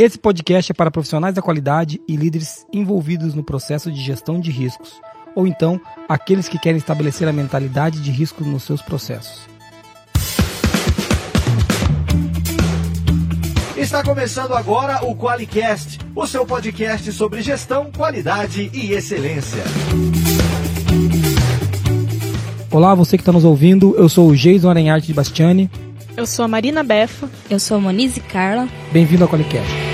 Esse podcast é para profissionais da qualidade e líderes envolvidos no processo de gestão de riscos, ou então aqueles que querem estabelecer a mentalidade de risco nos seus processos. Está começando agora o QualiCast, o seu podcast sobre gestão, qualidade e excelência. Olá, você que está nos ouvindo, eu sou o Jason Arenharte de Bastiani. Eu sou a Marina Beffa. Eu sou a Monize Carla. Bem-vindo ao QualiCast.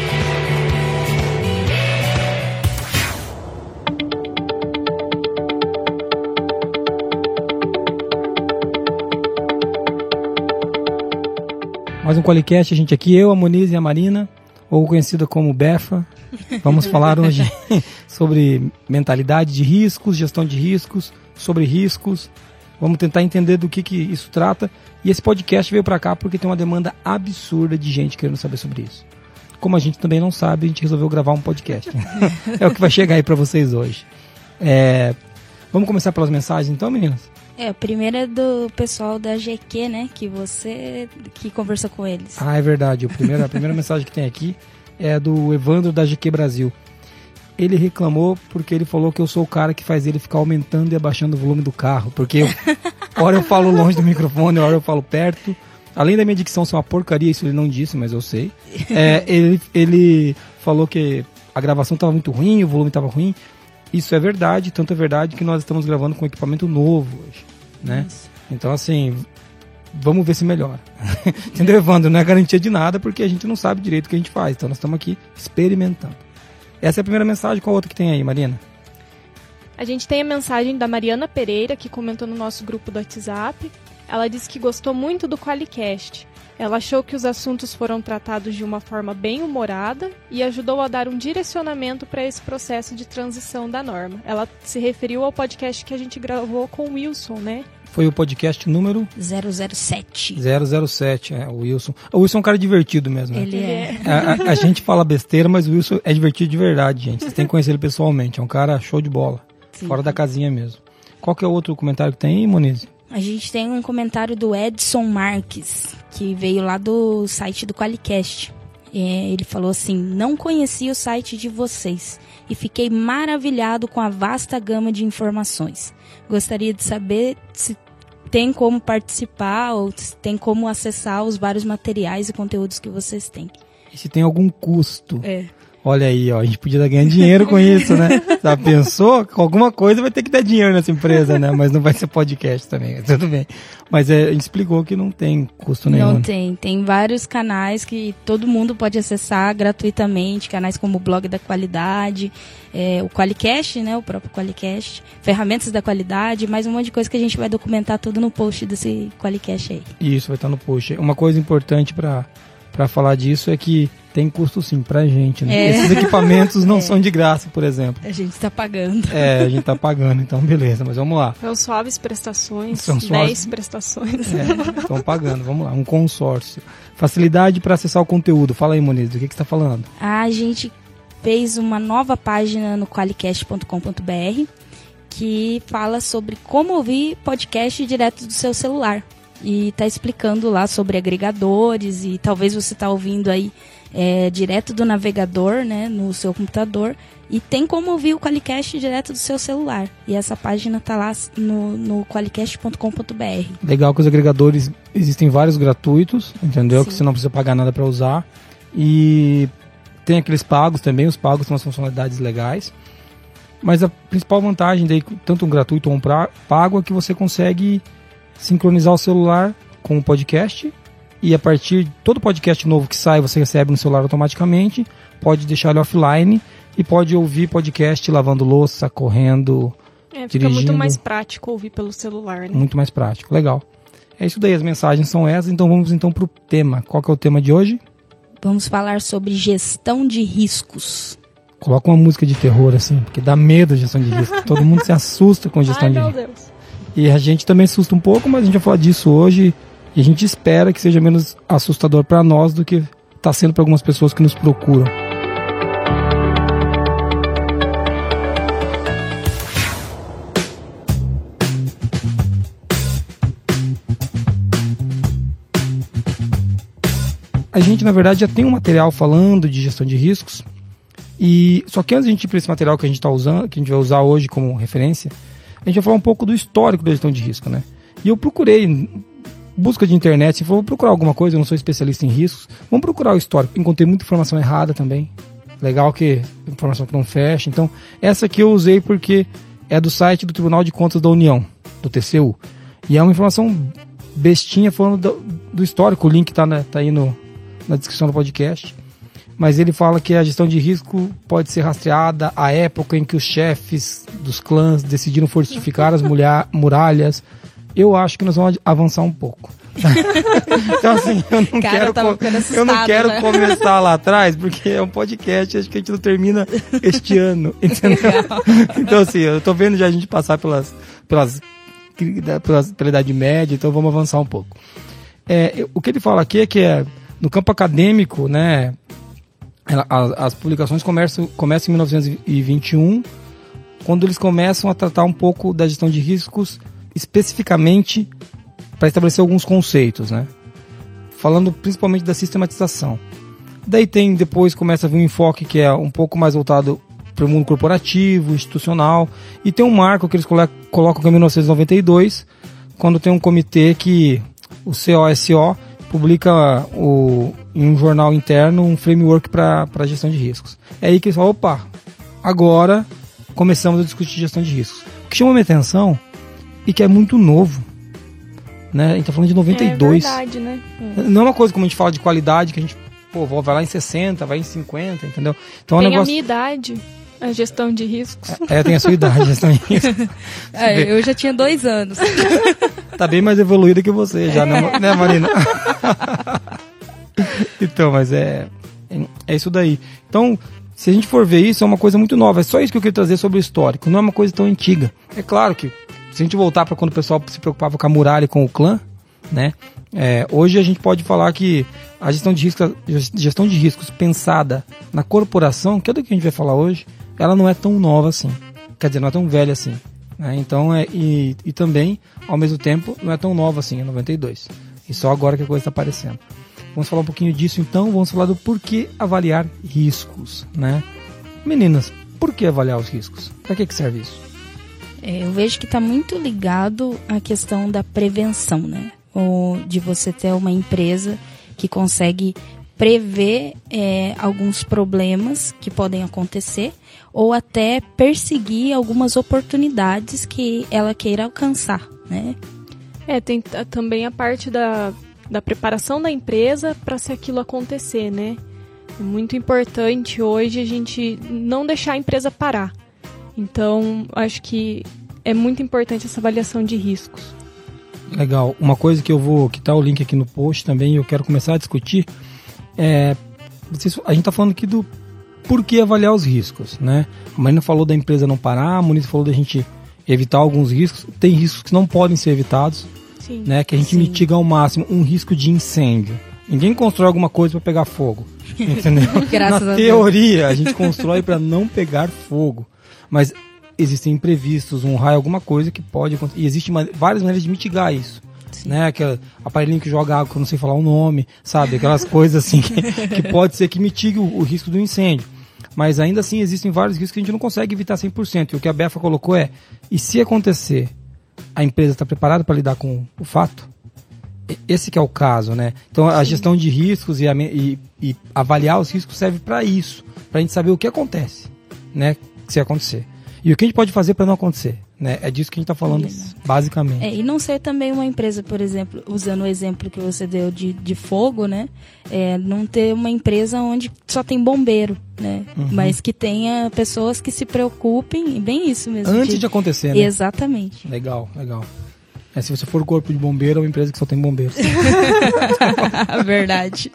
Mais um QualiCast, a gente aqui, eu, a Monize e a Marina, ou conhecida como Beffa. Vamos falar hoje sobre mentalidade de riscos, gestão de riscos, sobre riscos. Vamos tentar entender do que isso trata. E esse podcast veio para cá porque tem uma demanda absurda de gente querendo saber sobre isso. Como a gente também não sabe, a gente resolveu gravar um podcast. É o que vai chegar aí para vocês hoje. Vamos começar pelas mensagens então, meninas? A primeira é do pessoal da GQ, né? Que você que conversa com eles. Ah, é verdade. A primeira mensagem que tem aqui é do Evandro da GQ Brasil. Ele reclamou porque ele falou que eu sou o cara que faz ele ficar aumentando e abaixando o volume do carro. Porque hora eu falo longe do microfone, hora eu falo perto. Além da minha dicção ser uma porcaria, isso ele não disse, mas eu sei. Ele falou que a gravação estava muito ruim, o volume estava ruim. Isso é verdade, tanto é verdade que nós estamos gravando com equipamento novo hoje, né? Isso. Então, assim, vamos ver se melhora. Entendeu, Evandro? Não é garantia de nada porque a gente não sabe direito o que a gente faz. Então, nós estamos aqui experimentando. Essa é a primeira mensagem. Qual outra que tem aí, Marina? A gente tem a mensagem da Mariana Pereira, que comentou no nosso grupo do WhatsApp. Ela disse que gostou muito do QualiCast. Ela achou que os assuntos foram tratados de uma forma bem humorada e ajudou a dar um direcionamento para esse processo de transição da norma. Ela se referiu ao podcast que a gente gravou com o Wilson, né? Foi o podcast número 007. 007, o Wilson. O Wilson é um cara divertido mesmo. Né? Ele é. A gente fala besteira, mas o Wilson é divertido de verdade, gente. Vocês têm que conhecer ele pessoalmente. É um cara show de bola. Sim. Fora da casinha mesmo. Qual que é o outro comentário que tem aí, Monize? A gente tem um comentário do Edson Marques, que veio lá do site do QualiCast. Ele falou assim: não conhecia o site de vocês e fiquei maravilhado com a vasta gama de informações. Gostaria de saber se tem como participar ou se tem como acessar os vários materiais e conteúdos que vocês têm. E se tem algum custo? Olha aí, ó, a gente podia ganhar dinheiro com isso, né? Já pensou? Com alguma coisa vai ter que dar dinheiro nessa empresa, né? Mas não vai ser podcast também, tudo bem. Mas a gente explicou que não tem custo nenhum. Não tem. Tem vários canais que todo mundo pode acessar gratuitamente, canais como o Blog da Qualidade, o QualiCast, né? O próprio QualiCast, ferramentas da qualidade, mais um monte de coisa que a gente vai documentar tudo no post desse QualiCast aí. Isso, vai estar no post. Uma coisa importante para falar disso é que tem custo sim pra gente, né? Esses equipamentos não são de graça, por exemplo. A gente tá pagando. A gente tá pagando, então beleza, mas vamos lá. São suaves prestações, são 10 prestações. Estão pagando, vamos lá, um consórcio. Facilidade para acessar o conteúdo. Fala aí, Monize, do que você está falando? A gente fez uma nova página no qualicast.com.br que fala sobre como ouvir podcast direto do seu celular. E tá explicando lá sobre agregadores e talvez você tá ouvindo aí direto do navegador, né, no seu computador, e tem como ouvir o QualiCast direto do seu celular. E essa página tá lá no qualicast.com.br. Legal que os agregadores existem vários gratuitos, entendeu? Sim. Que você não precisa pagar nada para usar. E tem aqueles pagos também, os pagos têm umas funcionalidades legais. Mas a principal vantagem daí, tanto um gratuito ou um pago, é que você consegue sincronizar o celular com o podcast e a partir de todo podcast novo que sai você recebe no celular automaticamente, pode deixar ele offline e pode ouvir podcast lavando louça, correndo, fica dirigindo. Muito mais prático ouvir pelo celular, né? Muito mais prático, legal. É isso daí, as mensagens são essas, então vamos então pro tema. Qual que é o tema de hoje? Vamos falar sobre gestão de riscos. Coloca uma música de terror assim, porque dá medo de gestão de risco. Todo mundo se assusta com gestão de risco. Ai, meu Deus. E a gente também assusta um pouco, mas a gente vai falar disso hoje e a gente espera que seja menos assustador para nós do que está sendo para algumas pessoas que nos procuram. A a gente, na verdade, já tem um material falando de gestão de riscos. Só que antes de a gente ir para esse material que a gente está usando, que a gente vai usar hoje como referência, a gente vai falar um pouco do histórico da gestão de risco, né? E eu procurei, busca de internet, vou procurar alguma coisa, eu não sou especialista em riscos, vamos procurar o histórico. Encontrei muita informação errada também. Legal que informação que não fecha. Então, essa aqui eu usei porque é do site do Tribunal de Contas da União, do TCU. E é uma informação bestinha falando do histórico, o link tá aí na descrição do podcast. Mas ele fala que a gestão de risco pode ser rastreada à época em que os chefes dos clãs decidiram fortificar as muralhas. Eu acho que nós vamos avançar um pouco. Então, assim, eu não quero né? começar lá atrás, porque é um podcast, acho que a gente não termina este ano, entendeu? Então, assim, eu tô vendo já a gente passar pela Idade Média, então vamos avançar um pouco. O que ele fala aqui é que no campo acadêmico, né, as publicações começam em 1921, quando eles começam a tratar um pouco da gestão de riscos especificamente para estabelecer alguns conceitos, né? Falando principalmente da sistematização. Daí depois começa a vir um enfoque que é um pouco mais voltado para o mundo corporativo, institucional, e tem um marco que eles colocam que é 1992, quando tem um comitê que, o COSO, publica em um jornal interno um framework para a gestão de riscos. É aí que eles falam, opa, agora começamos a discutir gestão de riscos. O que chama minha atenção e que é muito novo, né? A gente tá falando de 92. É verdade, né? Não é uma coisa como a gente fala de qualidade, que a gente vai lá em 60, vai em 50, entendeu? Então, tem a minha idade, a gestão de riscos. Tem a sua idade, a gestão de riscos. Eu já tinha 2 anos. Tá bem mais evoluída que você já, né, Marina? Então, mas é isso daí. Então, se a gente for ver isso, é uma coisa muito nova. É só isso que eu queria trazer sobre o histórico. Não é uma coisa tão antiga. É claro que, se a gente voltar para quando o pessoal se preocupava com a muralha e com o clã, né? Hoje a gente pode falar que a gestão de riscos pensada na corporação, que é do que a gente vai falar hoje, ela não é tão nova assim. Quer dizer, não é tão velha assim. Né? Então, e também, ao mesmo tempo, não é tão nova assim, é 92. E só agora que a coisa está aparecendo. Vamos falar um pouquinho disso então, vamos falar do porquê avaliar riscos, né? Meninas, por que avaliar os riscos? Para que serve isso? Eu vejo que está muito ligado à questão da prevenção, né? Ou de você ter uma empresa que consegue prever alguns problemas que podem acontecer ou até perseguir algumas oportunidades que ela queira alcançar, né? Tem também a parte da preparação da empresa para se aquilo acontecer, né? É muito importante hoje a gente não deixar a empresa parar. Então, acho que é muito importante essa avaliação de riscos. Legal. Uma coisa que que tá o link aqui no post também, eu quero começar a discutir, a gente tá falando aqui do porquê avaliar os riscos, né? A Marina falou da empresa não parar, a Moniz falou da gente evitar alguns riscos. Tem riscos que não podem ser evitados, sim, né? Que a gente mitiga ao máximo. Um risco de incêndio. Ninguém constrói alguma coisa para pegar fogo, entendeu? Na teoria, a gente constrói para não pegar fogo, mas existem imprevistos, um raio, alguma coisa que pode acontecer. E existem várias maneiras de mitigar isso. Né? Aquele aparelhinho que joga água que eu não sei falar o nome, sabe? Aquelas coisas assim que pode ser que mitigue o risco do incêndio. Mas ainda assim existem vários riscos que a gente não consegue evitar 100%. E o que a Befa colocou e se acontecer, a empresa está preparada para lidar com o fato? Esse que é o caso, né? Então a gestão de riscos e avaliar os riscos serve para isso, para a gente saber o que acontece, né? Se acontecer. E o que a gente pode fazer para não acontecer, né? É disso que a gente está falando, basicamente. E não ser também uma empresa, por exemplo, usando o exemplo que você deu de fogo, né? Não ter uma empresa onde só tem bombeiro, né? Uhum. Mas que tenha pessoas que se preocupem, bem isso mesmo. Antes de acontecer, né? Exatamente. Legal. Se você for corpo de bombeiro, é uma empresa que só tem bombeiros. Verdade.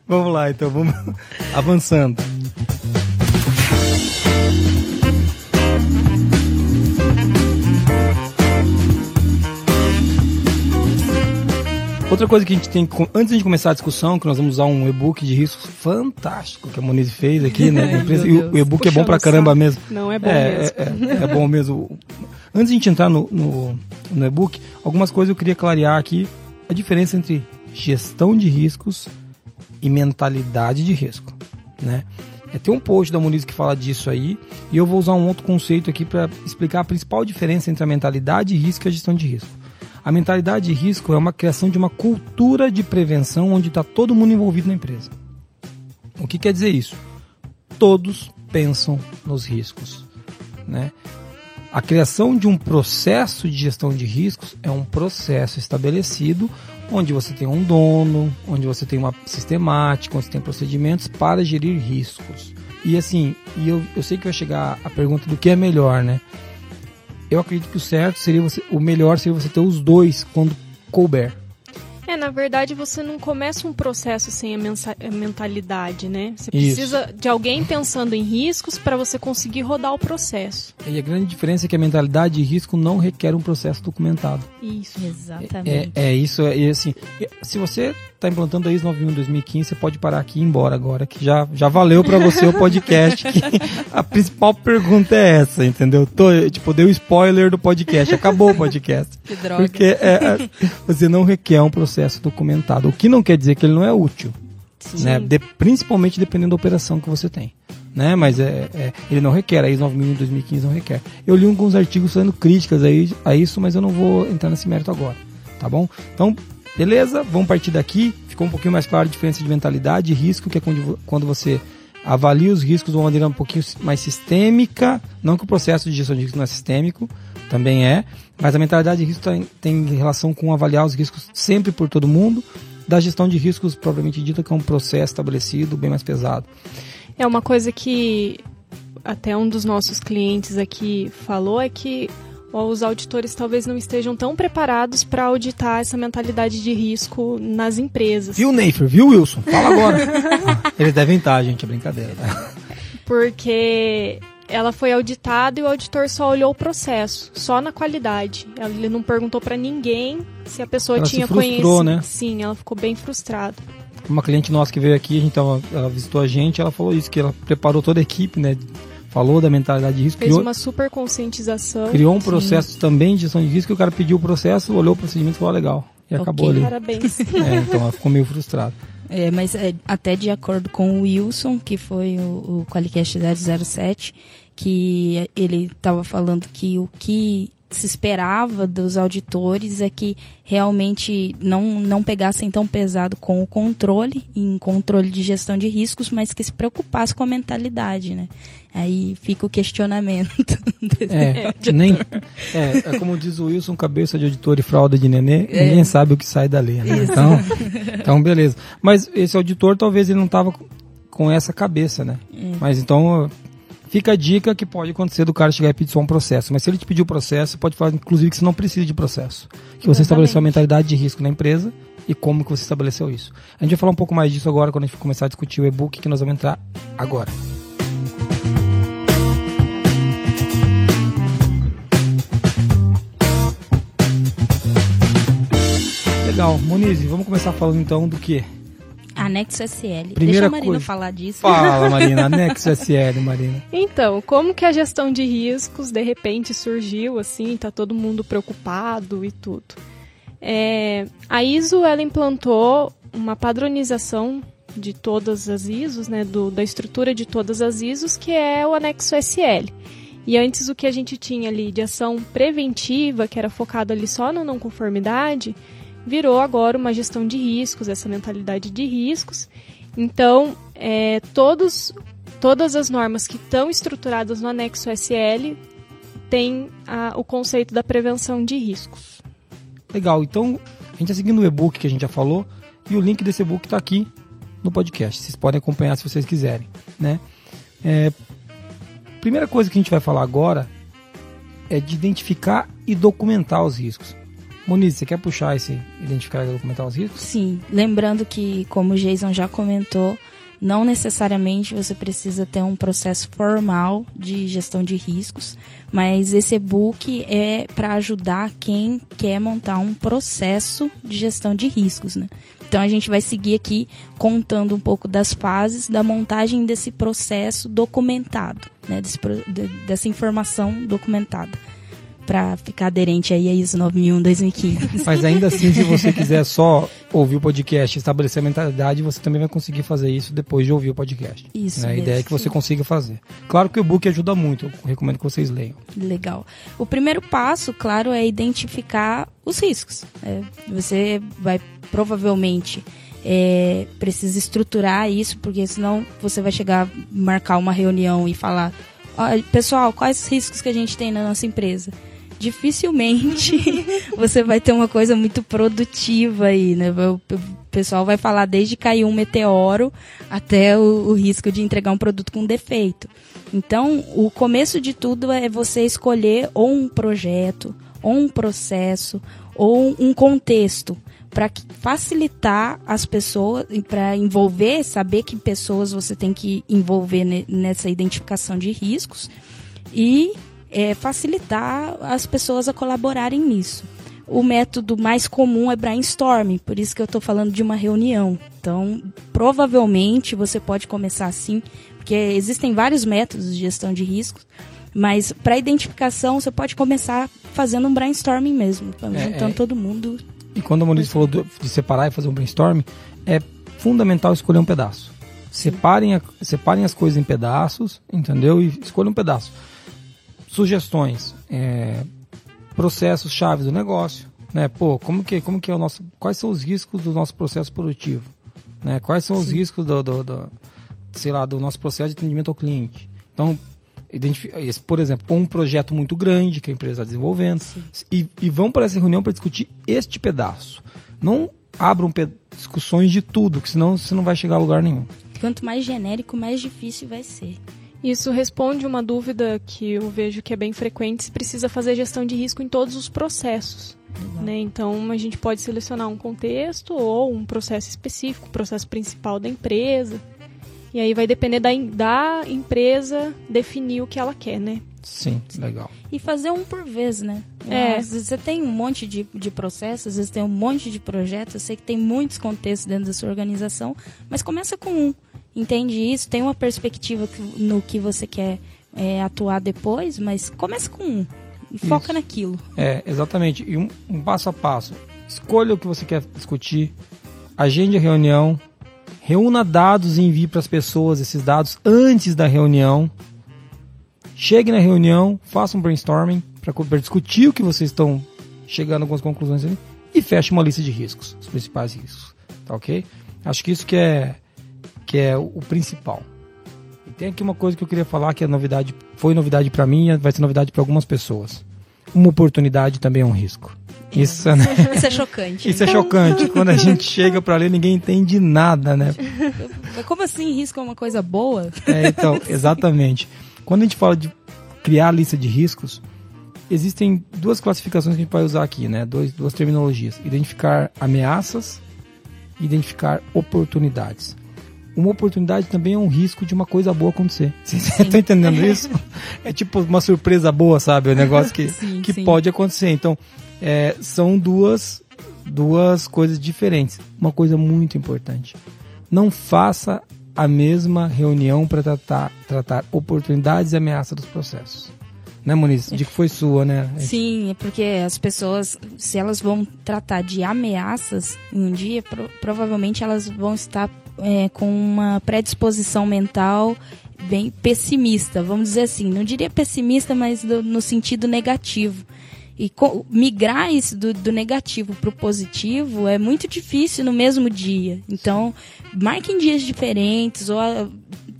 Vamos lá, então, vamos avançando. Outra coisa que a gente tem, antes de começar a discussão, que nós vamos usar um e-book de riscos fantástico que a Moniz fez aqui, né? E o e-book é bom pra caramba mesmo. Não, é bom mesmo. É bom mesmo. Antes de a gente entrar no e-book, algumas coisas eu queria clarear aqui. A diferença entre gestão de riscos e mentalidade de risco, né? Tem um post da Muniz que fala disso aí, e eu vou usar um outro conceito aqui para explicar a principal diferença entre a mentalidade de risco e a gestão de risco. A mentalidade de risco é uma criação de uma cultura de prevenção onde está todo mundo envolvido na empresa. O que quer dizer isso? Todos pensam nos riscos, né? A criação de um processo de gestão de riscos é um processo estabelecido onde você tem um dono, onde você tem uma sistemática, onde você tem procedimentos para gerir riscos. E assim, eu sei que vai chegar a pergunta do que é melhor, né? Eu acredito que o melhor seria você ter os dois quando couber. Na verdade, você não começa um processo sem a mentalidade, né? Você precisa de alguém pensando em riscos para você conseguir rodar o processo. E a grande diferença é que a mentalidade de risco não requer um processo documentado. Isso. Exatamente. Isso. E assim, se você está implantando a ISO 9001 2015, você pode parar aqui e ir embora agora, que já valeu para você o podcast. Que a principal pergunta é essa, entendeu? Deu spoiler do podcast, acabou o podcast. Que droga. Porque você não requer um processo documentado, o que não quer dizer que ele não é útil, né? Principalmente dependendo da operação que você tem, né? Mas ele não requer, a ISO 9001 2015 não requer. Eu li alguns artigos fazendo críticas a isso, mas eu não vou entrar nesse mérito agora, tá bom? Então, beleza, vamos partir daqui. Ficou um pouquinho mais claro a diferença de mentalidade e risco, que é quando você avalia os riscos de uma maneira um pouquinho mais sistêmica. Não que o processo de gestão de risco não é sistêmico, também é, mas a mentalidade de risco tem relação com avaliar os riscos sempre por todo mundo. Da gestão de riscos propriamente dita, que é um processo estabelecido, bem mais pesado. É uma coisa que até um dos nossos clientes aqui falou, é que os auditores talvez não estejam tão preparados para auditar essa mentalidade de risco nas empresas. Viu, Neifer? Viu, Wilson? Fala agora. Eles devem estar, gente, é brincadeira. Porque ela foi auditada e o auditor só olhou o processo, só na qualidade. Ele não perguntou para ninguém se a pessoa tinha conhecido. Né? Sim, ela ficou bem frustrada. Uma cliente nossa que veio aqui, ela visitou a gente, ela falou isso, que ela preparou toda a equipe, né? Falou da mentalidade de risco. Fez uma super conscientização. Criou um processo também de gestão de risco, que o cara pediu o processo, olhou o procedimento e falou, legal. E acabou ali. Parabéns. Então ela ficou meio frustrada. Mas até de acordo com o Wilson, que foi o Qualicast 007, que ele estava falando que o que se esperava dos auditores é que realmente não pegassem tão pesado com o controle de gestão de riscos, mas que se preocupasse com a mentalidade, né? Aí fica o questionamento. Como diz o Wilson, cabeça de auditor e fralda de nenê, ninguém sabe o que sai dali, né? Então, beleza. Mas esse auditor, talvez ele não estava com essa cabeça, né? Mas então, fica a dica que pode acontecer do cara chegar e pedir só um processo. Mas se ele te pedir o processo, pode falar, inclusive, que você não precisa de processo. Que você estabeleceu a mentalidade de risco na empresa e como que você estabeleceu isso. A gente vai falar um pouco mais disso agora, quando a gente começar a discutir o e-book, que nós vamos entrar agora. Legal, Muniz, vamos começar falando então do que? Anexo SL. Primeira Deixa a Marina coisa. falar disso. Fala, Marina, Anexo SL, Marina. Então, como que a gestão de riscos de repente surgiu assim, tá todo mundo preocupado e tudo? A ISO, ela implantou uma padronização de todas as ISOs, né, da estrutura de todas as ISOs, que é o Anexo SL. E antes o que a gente tinha ali de ação preventiva, que era focado ali só na não conformidade, virou agora uma gestão de riscos, essa mentalidade de riscos. Então, todas as normas que estão estruturadas no Anexo SL têm o conceito da prevenção de riscos. Legal, então a gente está seguindo o e-book que a gente já falou, e o link desse e-book está aqui no podcast. Vocês podem acompanhar se vocês quiserem, né? Primeira coisa que a gente vai falar agora é de identificar e documentar os riscos. Muniz, você quer puxar esse identificar e documentar os riscos? Sim, lembrando que, como o Jason já comentou, não necessariamente você precisa ter um processo formal de gestão de riscos, mas esse e-book é para ajudar quem quer montar um processo de gestão de riscos, né? Então a gente vai seguir aqui contando um pouco das fases da montagem desse processo documentado, né? Dessa informação documentada. para ficar aderente aí a ISO 9001-2015. Mas ainda assim, se você quiser só ouvir o podcast e estabelecer a mentalidade, você também vai conseguir fazer isso depois de ouvir o podcast. Isso né? A mesmo. ideia é que você consiga fazer. Claro que o e-book ajuda muito, eu recomendo que vocês leiam. Legal. O primeiro passo, claro, é identificar os riscos. Você vai provavelmente precisa estruturar isso, porque senão você vai chegar, marcar uma reunião e falar: pessoal, quais os riscos que a gente tem na nossa empresa? Dificilmente você vai ter uma coisa muito produtiva aí, né? O pessoal vai falar desde cair um meteoro até o risco de entregar um produto com defeito. Então, o começo de tudo é você escolher ou um projeto, ou um processo, ou um contexto, para facilitar as pessoas, para envolver, saber que pessoas você tem que envolver nessa identificação de riscos e facilitar as pessoas a colaborarem nisso. O método mais comum é brainstorming, por isso que eu estou falando de uma reunião. Então, provavelmente você pode começar assim, porque existem vários métodos de gestão de riscos, mas para identificação você pode começar fazendo um brainstorming mesmo, juntando todo mundo. E quando a Moniz falou de separar e fazer um brainstorming, é fundamental escolher um pedaço. Separem as coisas em pedaços, entendeu? E escolha um pedaço. Sugestões, processos chaves do negócio, né? Pô, como que é o nosso, quais são os riscos do nosso processo produtivo, né? Quais são os riscos do nosso processo de atendimento ao cliente? Então, por exemplo, um projeto muito grande que a empresa está desenvolvendo e vão para essa reunião para discutir este pedaço. Não abram discussões de tudo, que senão você não vai chegar a lugar nenhum. Quanto mais genérico, mais difícil vai ser. Isso responde uma dúvida que eu vejo que é bem frequente, se precisa fazer gestão de risco em todos os processos. Né? Então, a gente pode selecionar um contexto ou um processo específico, o processo principal da empresa. E aí vai depender da empresa definir o que ela quer, né? Sim, legal. E fazer um por vez, né? Às vezes você tem um monte de processos, às vezes tem um monte de projetos, eu sei que tem muitos contextos dentro da sua organização, mas começa com um. Entende isso, tem uma perspectiva no que você quer atuar depois, mas começa com um e foca naquilo. Exatamente. E um passo a passo. Escolha o que você quer discutir, agende a reunião, reúna dados e envie para as pessoas esses dados antes da reunião. Chegue na reunião, faça um brainstorming para discutir o que vocês estão chegando a algumas conclusões ali e feche uma lista de riscos, os principais riscos. Tá ok? Acho que isso que é o principal. E tem aqui uma coisa que eu queria falar que foi novidade para mim e vai ser novidade para algumas pessoas. Uma oportunidade também é um risco. Isso é chocante. Isso é chocante. Quando a gente chega para ler, ninguém entende nada, né? Como assim risco é uma coisa boa? Então, exatamente. Quando a gente fala de criar a lista de riscos, existem duas classificações que a gente vai usar aqui, né? Duas terminologias. Identificar ameaças e identificar oportunidades. Uma oportunidade também é um risco de uma coisa boa acontecer. Você está entendendo isso? É tipo uma surpresa boa, sabe? É um negócio que pode acontecer. Então, são duas coisas diferentes. Uma coisa muito importante. Não faça a mesma reunião para tratar oportunidades e ameaças dos processos. Né, Moniz? De que foi sua, né? Sim, é porque as pessoas, se elas vão tratar de ameaças em um dia, provavelmente elas vão estar com uma predisposição mental bem pessimista, vamos dizer assim. Não diria pessimista, mas no sentido negativo. E migrar isso do negativo para o positivo é muito difícil no mesmo dia. Então, marque em dias diferentes, ou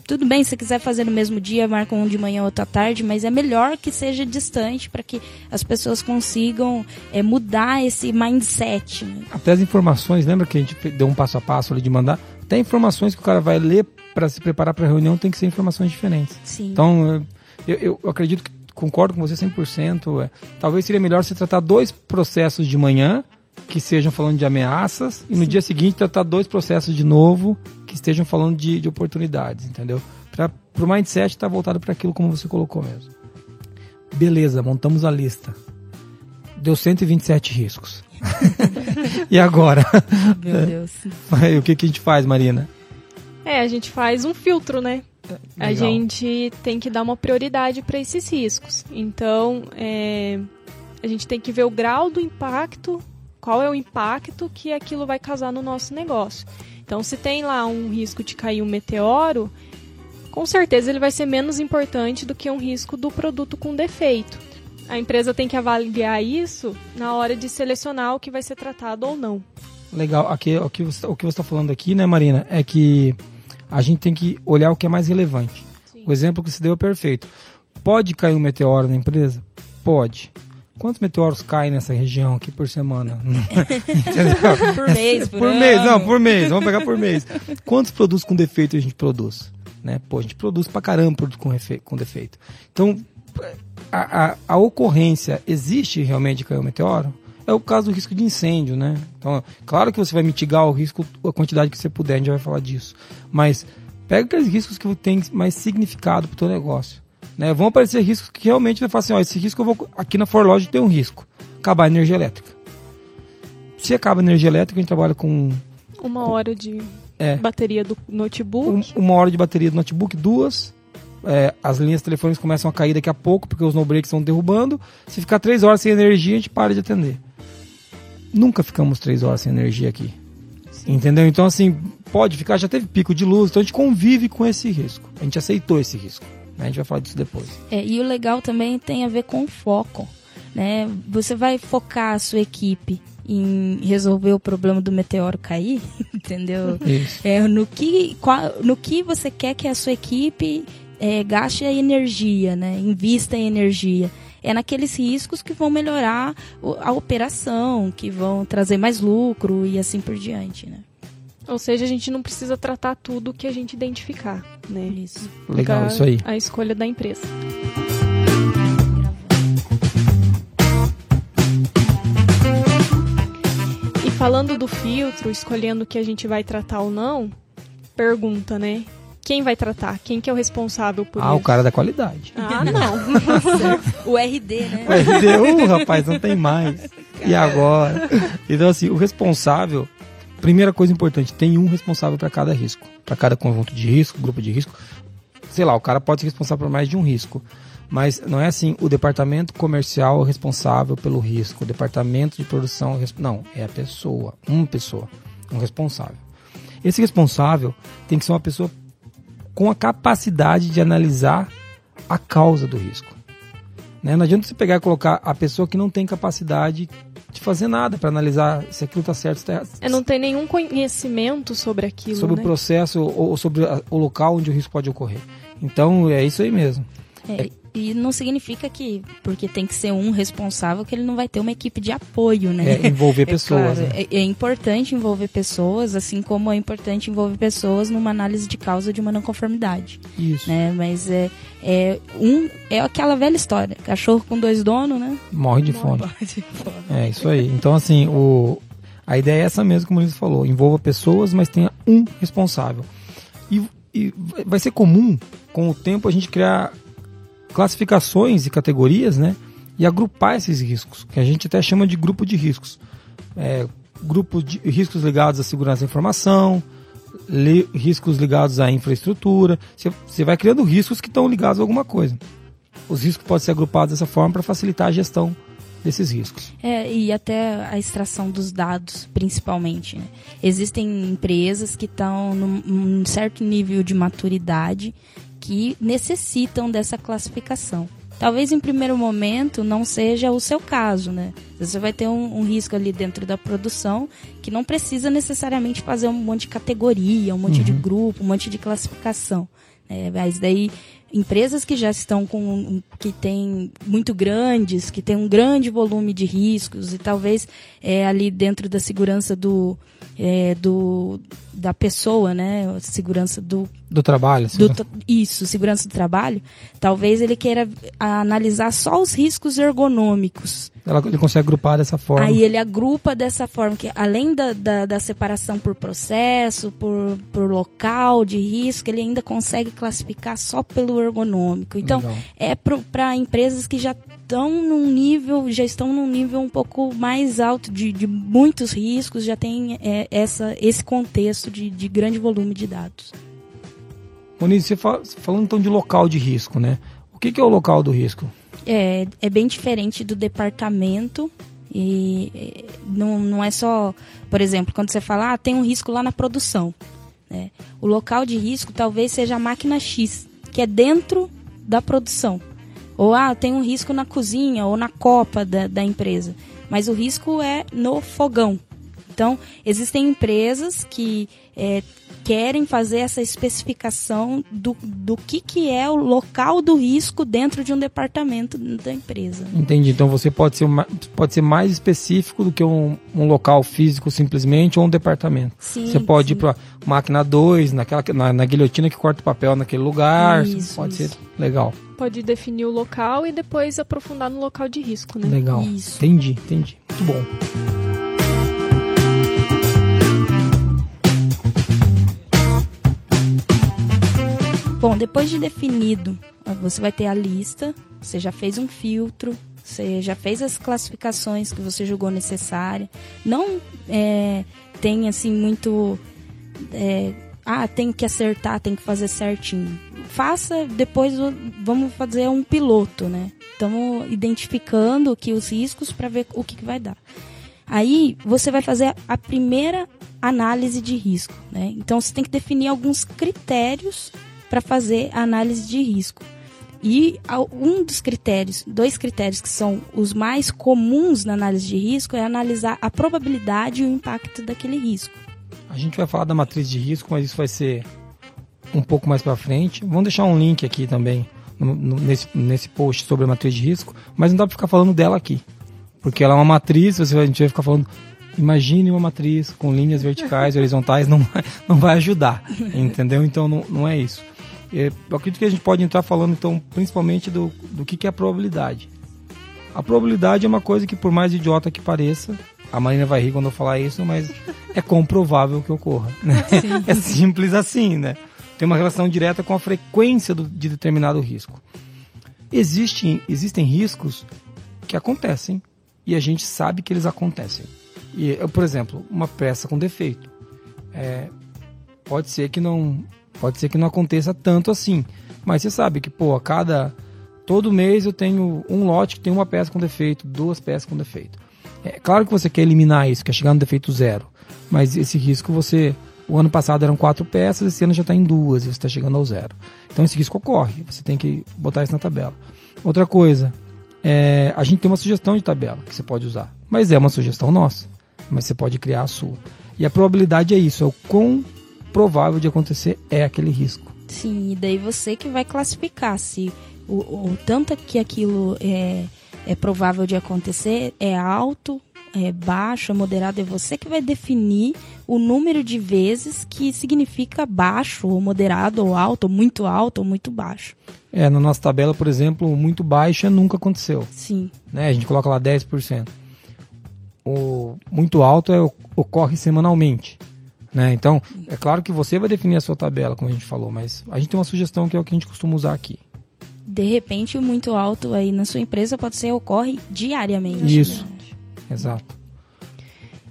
tudo bem, se você quiser fazer no mesmo dia, marca um de manhã ou outro à tarde, mas é melhor que seja distante para que as pessoas consigam mudar esse mindset. Né? Até as informações, lembra que a gente deu um passo a passo ali de mandar? Até informações que o cara vai ler para se preparar para a reunião tem que ser informações diferentes. Sim. Então, eu acredito que concordo com você 100%. Talvez seria melhor você tratar 2 processos de manhã que estejam falando de ameaças e no dia seguinte tratar 2 processos de novo que estejam falando de oportunidades, entendeu? Para o mindset estar voltado para aquilo como você colocou mesmo. Beleza, montamos a lista. Deu 127 riscos. E agora? Meu Deus. O que a gente faz, Marina? A gente faz um filtro, né? Legal. A gente tem que dar uma prioridade para esses riscos. Então, A gente tem que ver o grau do impacto, qual é o impacto que aquilo vai causar no nosso negócio. Então, se tem lá um risco de cair um meteoro, com certeza ele vai ser menos importante do que um risco do produto com defeito. A empresa tem que avaliar isso na hora de selecionar o que vai ser tratado ou não. Legal. O que você está falando aqui, né, Marina, é que a gente tem que olhar o que é mais relevante. Sim. O exemplo que você deu é perfeito. Pode cair um meteoro na empresa? Pode. Quantos meteoros caem nessa região aqui por semana? Por mês, por mês. Não, por mês. Vamos pegar por mês. Quantos produtos com defeito a gente produz? Né? Pô, a gente produz pra caramba produto com defeito. Então, a ocorrência, existe realmente de cair um meteoro? É o caso do risco de incêndio, né? Então, claro que você vai mitigar o risco, a quantidade que você puder, a gente vai falar disso. Mas pega aqueles riscos que tem mais significado para o teu negócio. Né? Vão aparecer riscos que realmente vai falar assim, ó, esse risco eu vou... Aqui na ForLogic tem um risco. Acabar a energia elétrica. Se acaba a energia elétrica, a gente trabalha com... 1 hora de bateria do notebook. 1 hora de bateria do notebook, 2... as linhas telefônicas começam a cair daqui a pouco, porque os no-breaks estão derrubando. Se ficar 3 horas sem energia, a gente para de atender. Nunca ficamos 3 horas sem energia aqui. Sim. Entendeu? Então, assim, pode ficar, já teve pico de luz, então a gente convive com esse risco. A gente aceitou esse risco. A gente vai falar disso depois. E o legal também tem a ver com foco, né? Você vai focar a sua equipe em resolver o problema do meteoro cair, entendeu? Isso. No que você quer que a sua equipe gaste a energia, né? Invista em energia. É naqueles riscos que vão melhorar a operação, que vão trazer mais lucro e assim por diante, né? Ou seja, a gente não precisa tratar tudo que a gente identificar, né? Isso. Legal, isso aí. A escolha da empresa. E falando do filtro, escolhendo o que a gente vai tratar ou não, pergunta, né? Quem vai tratar? Quem que é o responsável por isso? O cara da qualidade. Não. O RD, né? O RD, rapaz, não tem mais. E agora? Então, assim, o responsável... Primeira coisa importante, tem um responsável para cada risco. Para cada conjunto de risco, grupo de risco. Sei lá, o cara pode ser responsável por mais de um risco. Mas não é assim, o departamento comercial é responsável pelo risco. O departamento de produção... Não, é a pessoa. Uma pessoa. Um responsável. Esse responsável tem que ser uma pessoa com a capacidade de analisar a causa do risco. Né? Não adianta você pegar e colocar a pessoa que não tem capacidade de fazer nada para analisar se aquilo está certo ou está errado. Não tem nenhum conhecimento sobre aquilo. Sobre o processo ou sobre o local onde o risco pode ocorrer. Então, é isso aí mesmo. E não significa que, porque tem que ser um responsável, que ele não vai ter uma equipe de apoio, né? Envolver pessoas. Claro, né? É importante envolver pessoas, assim como é importante envolver pessoas numa análise de causa de uma não conformidade. Isso. Né? Mas é aquela velha história. Cachorro com 2 donos, né? Morre de fome. É isso aí. Então, assim, a ideia é essa mesmo, como o Luiz falou. Envolva pessoas, mas tenha um responsável. E vai ser comum, com o tempo, a gente criar classificações e categorias, né? E agrupar esses riscos, que a gente até chama de grupo de riscos. Grupo de riscos ligados à segurança da informação, riscos ligados à infraestrutura. Você vai criando riscos que estão ligados a alguma coisa. Os riscos podem ser agrupados dessa forma para facilitar a gestão desses riscos. E até a extração dos dados, principalmente. Né? Existem empresas que estão num certo nível de maturidade que necessitam dessa classificação. Talvez em primeiro momento não seja o seu caso, né? Você vai ter um risco ali dentro da produção que não precisa necessariamente fazer um monte de categoria, um monte de grupo, um monte de classificação. Mas daí empresas que já estão que tem muito grandes, que tem um grande volume de riscos e talvez ali dentro da segurança da pessoa, né? Segurança do trabalho. Segurança do trabalho. Talvez ele queira analisar só os riscos ergonômicos. Ele consegue agrupar dessa forma. Aí ele agrupa dessa forma, que além da separação por processo, por local de risco, ele ainda consegue classificar só pelo ergonômico. Então, para empresas que já estão num nível um pouco mais alto de muitos riscos, já tem esse contexto de grande volume de dados. Moniz, você falando então de local de risco, né? O que é o local do risco? É bem diferente do departamento e não é só, por exemplo, quando você fala, tem um risco lá na produção, né? O local de risco talvez seja a máquina X, que é dentro da produção. Ou tem um risco na cozinha ou na copa da empresa, mas o risco é no fogão. Então, existem empresas que querem fazer essa especificação do que é o local do risco dentro de um departamento da empresa. Entendi. Então, você pode ser mais específico do que um local físico simplesmente ou um departamento. Sim, você pode ir para máquina 2, na guilhotina que corta o papel naquele lugar. Isso, pode ser legal. Pode definir o local e depois aprofundar no local de risco, né? Legal. Isso. Entendi. Muito bom. Bom, depois de definido, você vai ter a lista, você já fez um filtro, você já fez as classificações que você julgou necessária. Não tem assim muito... tem que acertar, tem que fazer certinho. Faça, depois vamos fazer um piloto, né? Estamos identificando aqui os riscos para ver o que vai dar. Aí você vai fazer a primeira análise de risco, né? Então você tem que definir alguns critérios para fazer a análise de risco. E dois critérios que são os mais comuns na análise de risco é analisar a probabilidade e o impacto daquele risco. A gente vai falar da matriz de risco, mas isso vai ser um pouco mais para frente. Vamos deixar um link aqui também nesse post sobre a matriz de risco, mas não dá para ficar falando dela aqui, porque ela é uma matriz, a gente vai ficar falando, imagine uma matriz com linhas verticais e horizontais, não vai ajudar, entendeu? Então não é isso. Eu acredito que a gente pode entrar falando então principalmente do que é a probabilidade. A probabilidade é uma coisa que, por mais idiota que pareça, a Marina vai rir quando eu falar isso, mas é comprovável que ocorra, né? É simples assim, né? Tem uma relação direta com a frequência de determinado risco. Existem riscos que acontecem e a gente sabe que eles acontecem. E, por exemplo, uma peça com defeito. Pode ser que não aconteça tanto assim, mas você sabe que todo mês eu tenho um lote que tem uma peça com defeito, 2 peças com defeito. É claro que você quer eliminar isso, quer chegar no defeito 0, mas esse risco o ano passado eram 4 peças, esse ano já está em 2 e você está chegando ao 0. Então esse risco ocorre, você tem que botar isso na tabela. Outra coisa, a gente tem uma sugestão de tabela que você pode usar, mas é uma sugestão nossa, mas você pode criar a sua. E a probabilidade é isso, é o quão provável de acontecer é aquele risco. Sim, e daí você que vai classificar se o tanto que aquilo é provável de acontecer é alto, é baixo, é moderado, é você que vai definir o número de vezes que significa baixo, ou moderado, ou muito alto, ou muito baixo. Na nossa tabela, por exemplo, muito baixa nunca aconteceu. Sim. Né? A gente coloca lá 10%. O muito alto ocorre semanalmente. Né? Então, é claro que você vai definir a sua tabela, como a gente falou, mas a gente tem uma sugestão que é o que a gente costuma usar aqui. De repente, o muito alto aí na sua empresa ocorre diariamente. Isso, né? Exato.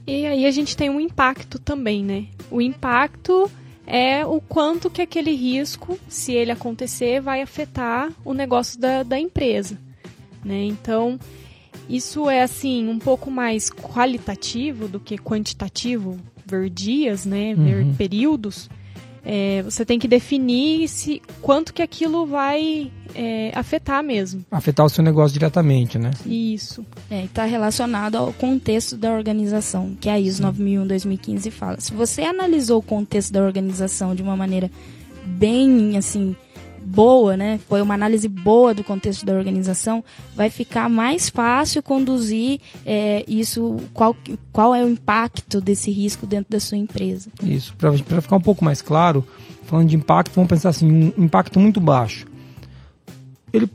E aí a gente tem um impacto também, né? O impacto é o quanto que aquele risco, se ele acontecer, vai afetar o negócio da empresa, né? Então, isso é assim um pouco mais qualitativo do que quantitativo, ver dias, né? Ver períodos. Você tem que definir quanto que aquilo vai afetar mesmo. Afetar o seu negócio diretamente, né? Isso. Está relacionado ao contexto da organização, que a ISO 9001-2015 fala. Se você analisou o contexto da organização de uma maneira bem, assim, boa, né? Foi uma análise boa do contexto da organização, vai ficar mais fácil conduzir isso, qual é o impacto desse risco dentro da sua empresa. Isso, para ficar um pouco mais claro, falando de impacto, vamos pensar assim, um impacto muito baixo. Ele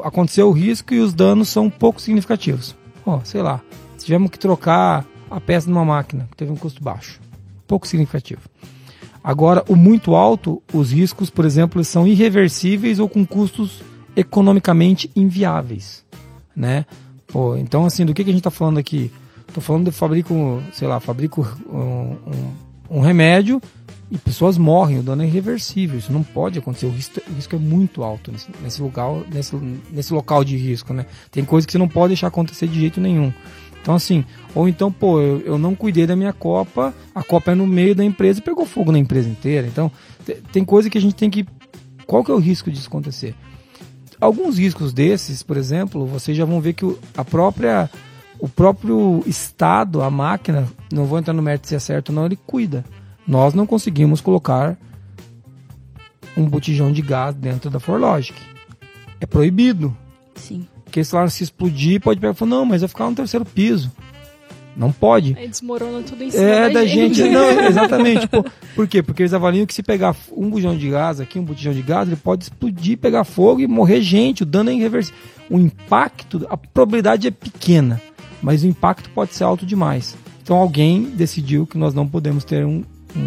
aconteceu o risco e os danos são pouco significativos. Sei lá, tivemos que trocar a peça de uma máquina, que teve um custo baixo, pouco significativo. Agora, o muito alto, os riscos, por exemplo, são irreversíveis ou com custos economicamente inviáveis, né? Então, assim, do que a gente está falando aqui? Estou falando de fabrico um remédio E pessoas morrem, o dano é irreversível, isso não pode acontecer, o risco é muito alto nesse local de risco, né? Tem coisas que você não pode deixar acontecer de jeito nenhum. Então assim, ou então, eu não cuidei da minha copa, a copa é no meio da empresa e pegou fogo na empresa inteira. Então, tem coisa que a gente tem que... Qual que é o risco disso acontecer? Alguns riscos desses, por exemplo, vocês já vão ver que o próprio estado, a máquina, não vou entrar no mérito se é certo ou não, ele cuida. Nós não conseguimos colocar um botijão de gás dentro da ForLogic. É proibido. Sim. Porque se explodir, pode pegar e falar, não, mas vai ficar no terceiro piso. Não pode. Aí desmorona tudo em cima da gente. Não, exatamente. Por quê? Porque eles avaliam que se pegar um botijão de gás aqui, ele pode explodir, pegar fogo e morrer gente. O dano é irreversível. O impacto, a probabilidade é pequena, mas o impacto pode ser alto demais. Então alguém decidiu que nós não podemos ter um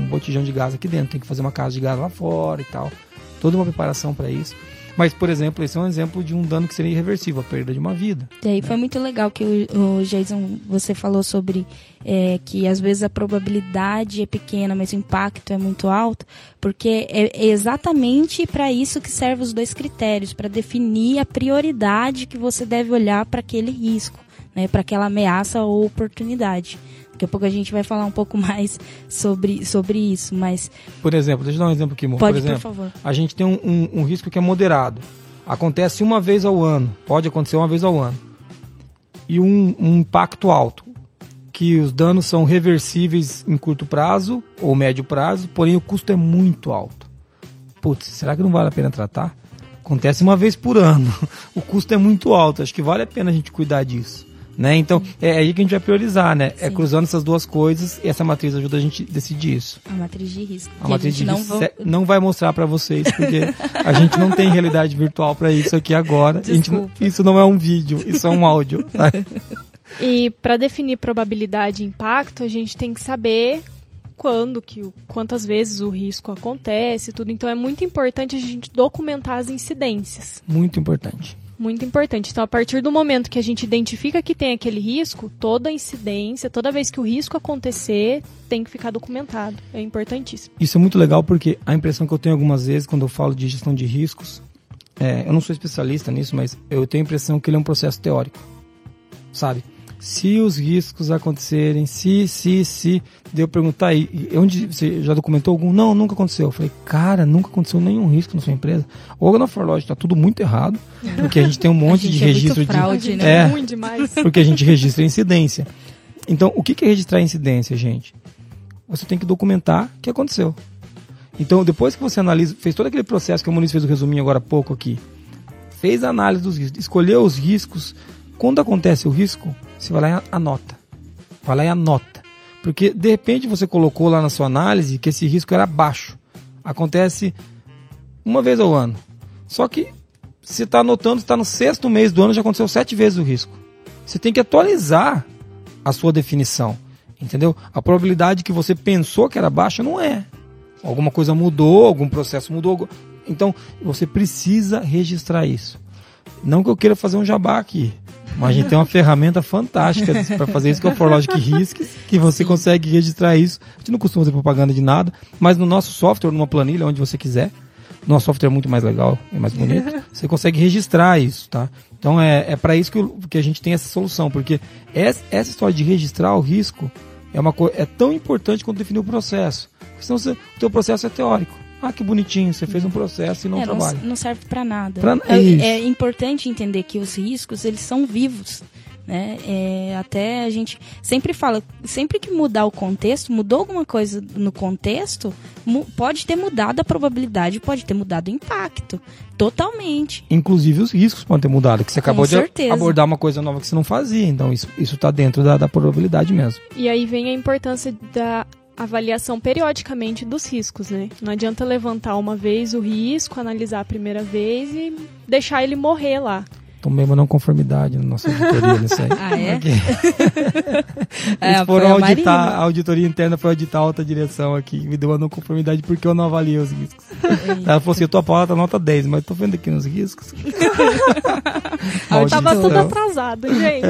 botijão de gás aqui dentro. Tem que fazer uma casa de gás lá fora e tal. Toda uma preparação para isso. Mas, por exemplo, esse é um exemplo de um dano que seria irreversível, a perda de uma vida. E aí foi muito legal que o Jason, você falou sobre que às vezes a probabilidade é pequena, mas o impacto é muito alto, porque é exatamente para isso que servem os 2 critérios, para definir a prioridade que você deve olhar para aquele risco, né, para aquela ameaça ou oportunidade. Daqui a pouco a gente vai falar um pouco mais sobre isso, mas... Por exemplo, deixa eu dar um exemplo aqui, Mo. Pode, por exemplo, por favor. A gente tem um risco que é moderado. Acontece uma vez ao ano. Pode acontecer uma vez ao ano. E um impacto alto. Que os danos são reversíveis em curto prazo ou médio prazo, porém o custo é muito alto. Putz, será que não vale a pena tratar? Acontece uma vez por ano. O custo é muito alto. Acho que vale a pena a gente cuidar disso. Né? Então, é aí que a gente vai priorizar, né? Sim. É cruzando essas duas coisas e essa matriz ajuda a gente a decidir isso. A matriz de risco. A matriz de risco não vai mostrar para vocês, porque a gente não tem realidade virtual para isso aqui agora. Isso não é um vídeo, isso é um áudio. Tá? E para definir probabilidade e impacto, a gente tem que saber quantas vezes o risco acontece, tudo. Então, é muito importante a gente documentar as incidências. Muito importante. Muito importante. Então, a partir do momento que a gente identifica que tem aquele risco, toda incidência, toda vez que o risco acontecer, tem que ficar documentado. É importantíssimo. Isso é muito legal porque a impressão que eu tenho algumas vezes quando eu falo de gestão de riscos, eu não sou especialista nisso, mas eu tenho a impressão que ele é um processo teórico, sabe? Se os riscos acontecerem, deu eu perguntar aí, onde você já documentou algum? Não, nunca aconteceu. Eu falei, cara, nunca aconteceu nenhum risco na sua empresa. Ou na ForLogic tá tudo muito errado, porque a gente tem um monte de registro de fraude, né? É ruim demais. Porque a gente registra incidência. Então, o que é registrar incidência, gente? Você tem que documentar o que aconteceu. Então, depois que você analisa, fez todo aquele processo que o Muniz fez o resuminho agora há pouco aqui, fez a análise dos riscos, escolheu os riscos. Quando acontece o risco, você vai lá e anota. Vai lá e anota. Porque, de repente, você colocou lá na sua análise que esse risco era baixo. Acontece uma vez ao ano. Só que você está anotando, está no 6º mês do ano, já aconteceu 7 vezes o risco. Você tem que atualizar a sua definição. Entendeu? A probabilidade que você pensou que era baixa não é. Alguma coisa mudou, algum processo mudou. Então, você precisa registrar isso. Não que eu queira fazer um jabá aqui, mas a gente tem uma ferramenta fantástica para fazer isso, que é o ForLogic Risks, que você consegue registrar isso. A gente não costuma fazer propaganda de nada, mas no nosso software, numa planilha, onde você quiser, nosso software é muito mais legal, é mais bonito, você consegue registrar isso, tá? Então é para isso que a gente tem essa solução, porque essa história de registrar o risco é tão importante quanto definir o processo. Porque senão o teu processo é teórico. Ah, que bonitinho, você fez um processo e não trabalha. Não serve para nada. É importante entender que os riscos, eles são vivos, né? Até a gente sempre fala, sempre que mudar o contexto, mudou alguma coisa no contexto, pode ter mudado a probabilidade, pode ter mudado o impacto, totalmente. Inclusive os riscos podem ter mudado, que você acabou de abordar uma coisa nova que você não fazia, então isso está dentro da probabilidade mesmo. E aí vem a importância da avaliação periodicamente dos riscos, né? Não adianta levantar uma vez o risco, analisar a primeira vez e deixar ele morrer lá. Tomei uma não conformidade na nossa auditoria nisso aí. Ah, é? Eles foram auditar, a auditoria interna foi auditar a alta direção aqui, me deu uma não conformidade porque eu não avaliei os riscos. Ela falou assim, tua palavra tá nota 10, mas tô vendo aqui nos riscos. Tava tudo atrasado, gente.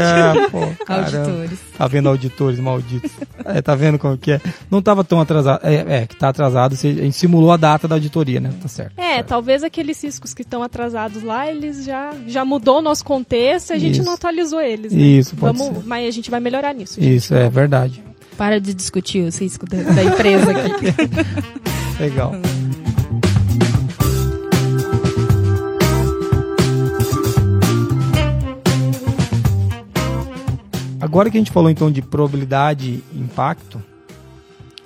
Pô, Auditores. Tá vendo auditores malditos? Tá vendo como que é? Não tava tão atrasado, que tá atrasado, a gente simulou a data da auditoria, né? Tá certo. Talvez aqueles riscos que estão atrsados lá, eles já mudou o nosso contexto e a gente não atualizou eles. Né? Isso, pode ser. Mas a gente vai melhorar nisso. Gente. Isso, é verdade. Para de discutir os riscos da empresa aqui. Legal. Agora que a gente falou então de probabilidade e impacto,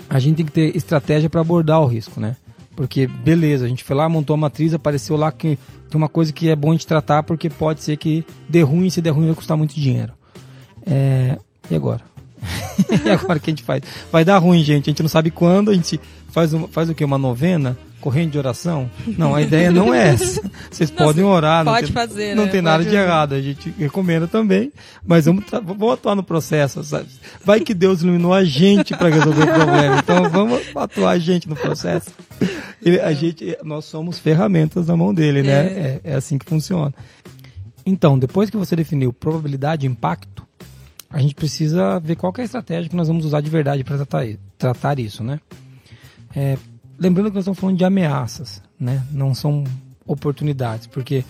a gente tem que ter estratégia para abordar o risco, né? Porque, beleza, a gente foi lá, montou a matriz, apareceu lá que tem uma coisa que é bom a gente tratar porque pode ser que dê ruim, se der ruim vai custar muito dinheiro. E agora? E agora o que a gente faz? Vai dar ruim, gente, a gente não sabe quando, a gente faz o quê? Uma novena? Corrente de oração? Não, a ideia não é essa. Vocês podem orar. Pode fazer, não né? tem nada de errado, a gente recomenda também, mas vamos atuar no processo, sabe? Vai que Deus iluminou a gente para resolver o problema, então vamos atuar a gente no processo. Nós somos ferramentas na mão dele, né? É assim que funciona. Então, depois que você definiu probabilidade e impacto, a gente precisa ver qual que é a estratégia que nós vamos usar de verdade para tratar isso, né? Lembrando que nós estamos falando de ameaças, né? Não são oportunidades, porque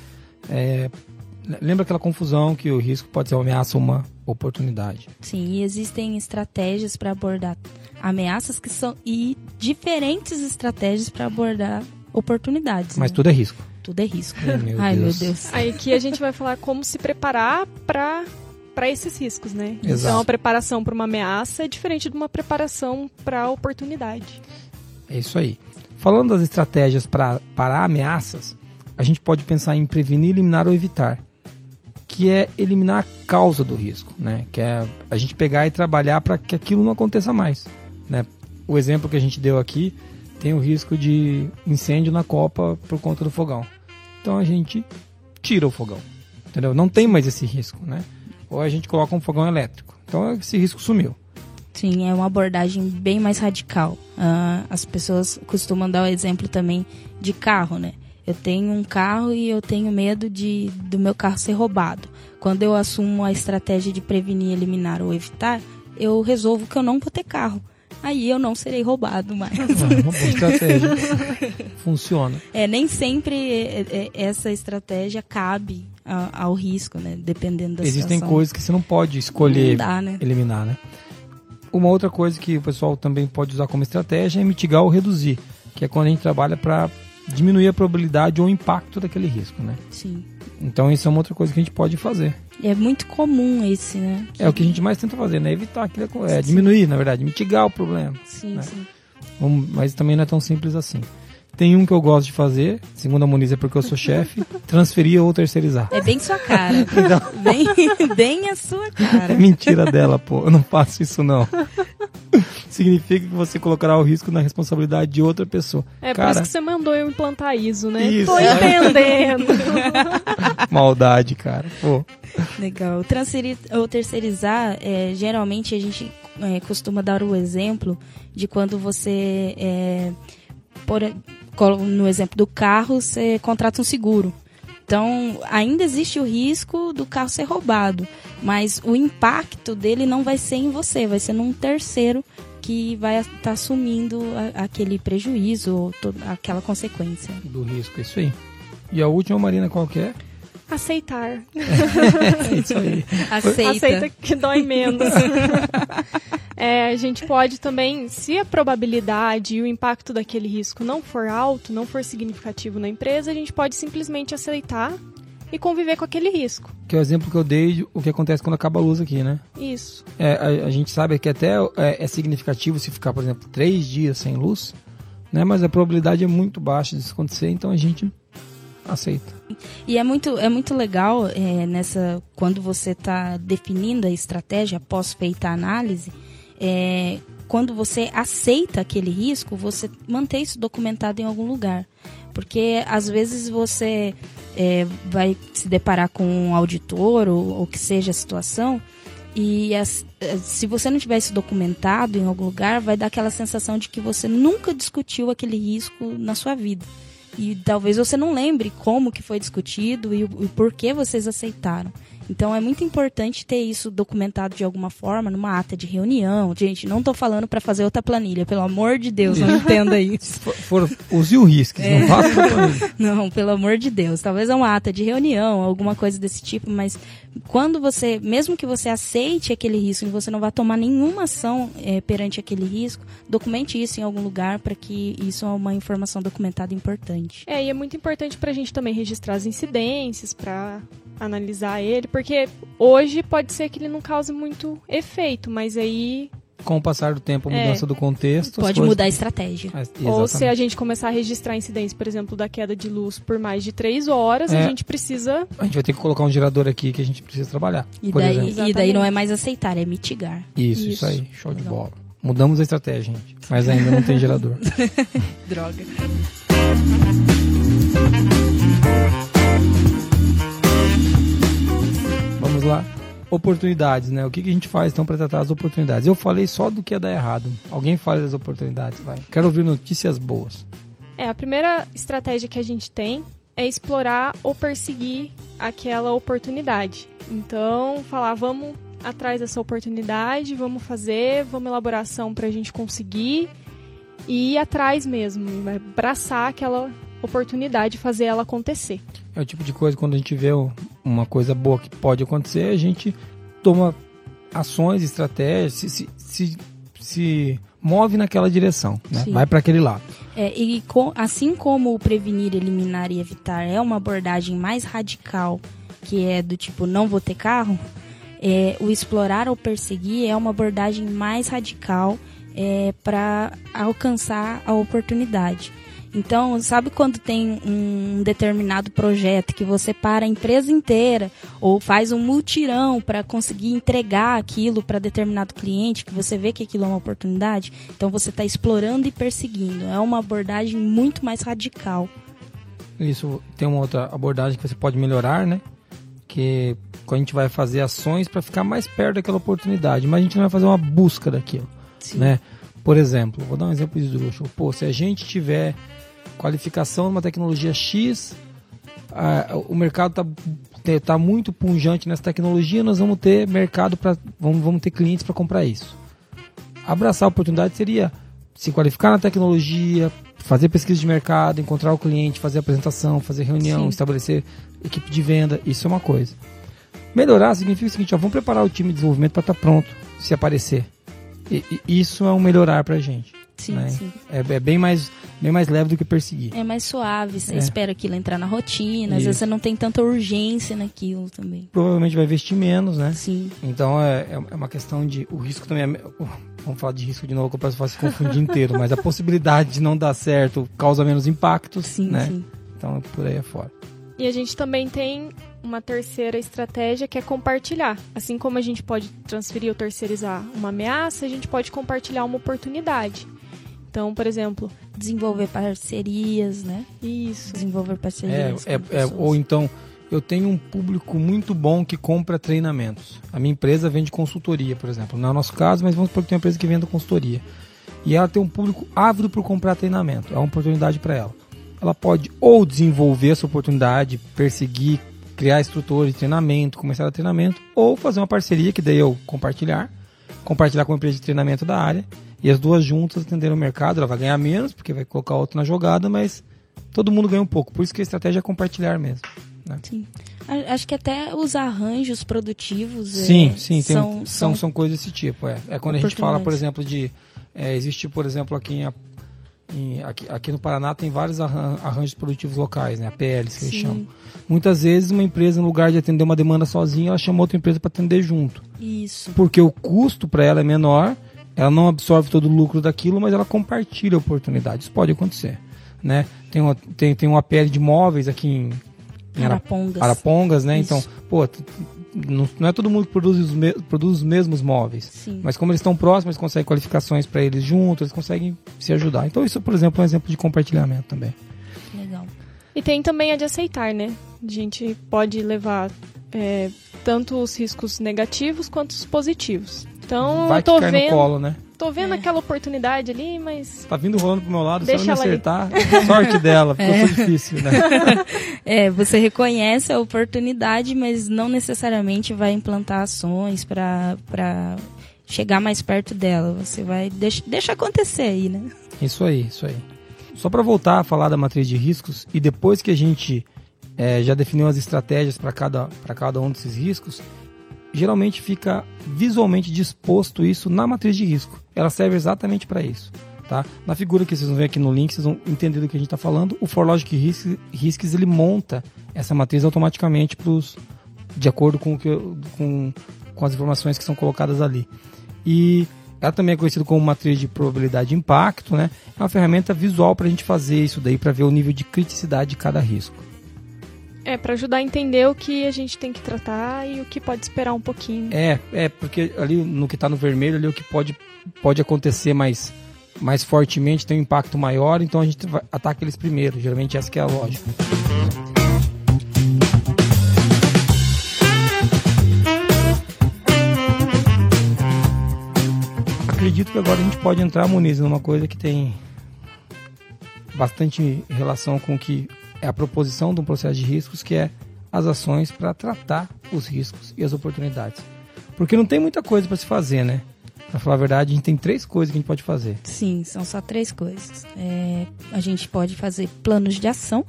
lembra aquela confusão que o risco pode ser uma ameaça ou uma oportunidade. Sim, e existem estratégias para abordar ameaças e diferentes estratégias para abordar oportunidades. Mas né? tudo é risco. Tudo é risco. Meu Deus. Aí aqui a gente vai falar como se preparar para esses riscos, né? Exato. Então a preparação para uma ameaça é diferente de uma preparação para a oportunidade. É isso aí. Falando das estratégias para ameaças, a gente pode pensar em prevenir, eliminar ou evitar, que é eliminar a causa do risco, né? Que é a gente pegar e trabalhar para que aquilo não aconteça mais, né? O exemplo que a gente deu aqui tem o risco de incêndio na copa por conta do fogão. Então a gente tira o fogão, entendeu? Não tem mais esse risco, né? Ou a gente coloca um fogão elétrico. Então esse risco sumiu. Sim, é uma abordagem bem mais radical. As pessoas costumam dar o exemplo também de carro, né? Eu tenho um carro e eu tenho medo do meu carro ser roubado. Quando eu assumo a estratégia de prevenir, eliminar ou evitar, eu resolvo que eu não vou ter carro. Aí eu não serei roubado mais. Uma boa estratégia. Funciona. Nem sempre essa estratégia cabe ao risco, né? Dependendo da Existem situação. coisas que você não pode escolher Não dá, né? eliminar, né? Uma outra coisa que o pessoal também pode usar como estratégia é mitigar ou reduzir, que é quando a gente trabalha para diminuir a probabilidade ou o impacto daquele risco, né? Sim. Então isso é uma outra coisa que a gente pode fazer. É muito comum esse, né? É o que a gente mais tenta fazer, né? Evitar aquilo, diminuir, na verdade, mitigar o problema. Sim, né? sim. Mas também não é tão simples assim. Tem um que eu gosto de fazer, segundo a Moniz é porque eu sou chefe, transferir ou terceirizar. É bem sua cara. bem a sua cara. É mentira dela, pô. Eu não faço isso, não. Significa que você colocará o risco na responsabilidade de outra pessoa. Por isso que você mandou eu implantar ISO, né? Isso. Tô entendendo. Maldade, cara. Pô. Legal. Transferir ou terceirizar, geralmente a gente costuma dar o exemplo de quando você, no exemplo do carro, você contrata um seguro. Então, ainda existe o risco do carro ser roubado, mas o impacto dele não vai ser em você, vai ser num terceiro que vai estar assumindo aquele prejuízo ou aquela consequência. Do risco, isso aí. E a última, Marina, qual que é? Aceitar. É isso aí. Aceita que dói menos. A gente pode também, se a probabilidade e o impacto daquele risco não for alto, não for significativo na empresa, a gente pode simplesmente aceitar e conviver com aquele risco. Que é o exemplo que eu dei, o que acontece quando acaba a luz aqui, né? Isso. A gente sabe que até é significativo se ficar, por exemplo, 3 dias sem luz, né? Mas a probabilidade é muito baixa disso acontecer, então a gente aceita. E é muito legal quando você está definindo a estratégia após feita a análise, quando você aceita aquele risco, você manter isso documentado em algum lugar. Porque às vezes você vai se deparar com um auditor ou que seja a situação, e se você não tiver isso documentado em algum lugar, vai dar aquela sensação de que você nunca discutiu aquele risco na sua vida. E talvez você não lembre como que foi discutido e o porquê vocês aceitaram. Então é muito importante ter isso documentado de alguma forma, numa ata de reunião. Gente, não estou falando para fazer outra planilha, pelo amor de Deus, não entenda isso. Use o risco, não faça outra planilha. Não, pelo amor de Deus. Talvez é uma ata de reunião, alguma coisa desse tipo, mas quando você, mesmo que você aceite aquele risco e você não vá tomar nenhuma ação perante aquele risco, documente isso em algum lugar para que isso é uma informação documentada importante. E é muito importante para a gente também registrar as incidências, para analisar ele, porque hoje pode ser que ele não cause muito efeito, mas aí... Com o passar do tempo, a mudança do contexto... Pode mudar a estratégia. Ou se a gente começar a registrar incidências, por exemplo, da queda de luz por mais de 3 horas, a gente precisa... A gente vai ter que colocar um gerador aqui que a gente precisa trabalhar. E daí não é mais aceitar, é mitigar. Isso aí. Show de bola. Mudamos a estratégia, gente. Mas ainda não tem gerador. Droga. Vamos lá. Oportunidades, né? O que a gente faz então para tratar as oportunidades? Eu falei só do que ia dar errado. Alguém fala das oportunidades, vai. Quero ouvir notícias boas. A primeira estratégia que a gente tem é explorar ou perseguir aquela oportunidade. Então, falar, vamos atrás dessa oportunidade, vamos elaborar ação para a gente conseguir e ir atrás mesmo, abraçar aquela oportunidade e fazer ela acontecer. É o tipo de coisa, quando a gente vê uma coisa boa que pode acontecer, a gente toma ações, estratégias, se move naquela direção, né? Vai para aquele lado. Assim como o prevenir, eliminar e evitar é uma abordagem mais radical, que é do tipo não vou ter carro, o explorar ou perseguir é uma abordagem mais radical para alcançar a oportunidade. Então, sabe quando tem um determinado projeto que você para a empresa inteira ou faz um mutirão para conseguir entregar aquilo para determinado cliente, que você vê que aquilo é uma oportunidade? Então, você está explorando e perseguindo. É uma abordagem muito mais radical. Isso tem uma outra abordagem que você pode melhorar, né? Que quando a gente vai fazer ações para ficar mais perto daquela oportunidade, mas a gente não vai fazer uma busca daquilo, né? Por exemplo, vou dar um exemplo esdrúxulo. Se a gente tiver qualificação numa tecnologia X, o mercado tá muito pujante nessa tecnologia, nós vamos ter mercado vamos ter clientes para comprar isso. Abraçar a oportunidade seria se qualificar na tecnologia, fazer pesquisa de mercado, encontrar o cliente, fazer apresentação, fazer reunião, estabelecer equipe de venda. Isso é uma coisa. Melhorar significa o seguinte: vamos preparar o time de desenvolvimento para estar pronto se aparecer. E isso é um melhorar para a gente. Sim, né? sim. É bem mais leve do que perseguir. É mais suave, você espera aquilo entrar na rotina, às vezes você não tem tanta urgência naquilo também. Provavelmente vai investir menos, né? Sim. Então é uma questão de... O risco também vamos falar de risco de novo, que eu posso se confundir inteiro, mas a possibilidade de não dar certo causa menos impactos, sim, né? Sim. Então por aí é fora. E a gente também tem uma terceira estratégia, que é compartilhar. Assim como a gente pode transferir ou terceirizar uma ameaça, a gente pode compartilhar uma oportunidade. Então, por exemplo... Desenvolver parcerias, né? Isso. Desenvolver parcerias. Ou então, eu tenho um público muito bom que compra treinamentos. A minha empresa vende consultoria, por exemplo. Não é o nosso caso, mas vamos supor que tem uma empresa que vende consultoria. E ela tem um público ávido por comprar treinamento. É uma oportunidade para ela. Ela pode ou desenvolver essa oportunidade, perseguir, criar instrutores de treinamento, começar a treinamento, ou fazer uma parceria, que daí eu compartilhar com uma empresa de treinamento da área, e as duas juntas atenderam o mercado. Ela vai ganhar menos, porque vai colocar outro na jogada, mas todo mundo ganha um pouco. Por isso que a estratégia é compartilhar mesmo, né? Sim. Acho que até os arranjos produtivos sim, são coisas desse tipo. É quando a gente fala, por exemplo, existe, por exemplo, aqui no Paraná tem vários arranjos produtivos locais, né? APLs que eles chamam. Muitas vezes uma empresa, no lugar de atender uma demanda sozinha, ela chama outra empresa para atender junto. Isso. Porque o custo para ela é menor, ela não absorve todo o lucro daquilo, mas ela compartilha a oportunidade. Isso pode acontecer, né? Tem um APL de móveis aqui em Arapongas, né? Isso. Então, não é todo mundo que produz os mesmos móveis. Sim. Mas como eles estão próximos, eles conseguem qualificações para eles juntos, eles conseguem se ajudar. Então isso, por exemplo, é um exemplo de compartilhamento também. Legal. E tem também a de aceitar, né? A gente pode levar tanto os riscos negativos quanto os positivos. Então, vai eu tô cair vendo, no colo, né? tô vendo aquela oportunidade ali, mas... Tá vindo rolando pro meu lado, se ela Deixa me ela ali. acertar, sorte dela, ficou difícil, né? Você reconhece a oportunidade, mas não necessariamente vai implantar ações para chegar mais perto dela. Você vai deixa acontecer aí, né? Isso aí. Só para voltar a falar da matriz de riscos, e depois que a gente já definiu as estratégias para cada um desses riscos, geralmente fica visualmente disposto isso na matriz de risco. Ela serve exatamente para isso. Tá? Na figura que vocês vão ver aqui no link, vocês vão entender do que a gente está falando. O ForLogic Risks ele monta essa matriz automaticamente de acordo com as informações que são colocadas ali. E ela também é conhecida como matriz de probabilidade de impacto, né? É uma ferramenta visual para a gente fazer isso daí, para ver o nível de criticidade de cada risco. Para ajudar a entender o que a gente tem que tratar e o que pode esperar um pouquinho. Porque ali no que está no vermelho, ali o que pode acontecer mais fortemente, tem um impacto maior, então a gente ataca eles primeiro. Geralmente essa que é a lógica. Acredito que agora a gente pode entrar, Muniz, numa coisa que tem bastante relação com o que é a proposição de um processo de riscos, que é as ações para tratar os riscos e as oportunidades. Porque não tem muita coisa para se fazer, né? Para falar a verdade, a gente tem 3 coisas que a gente pode fazer. Sim, são só 3 coisas. A gente pode fazer planos de ação,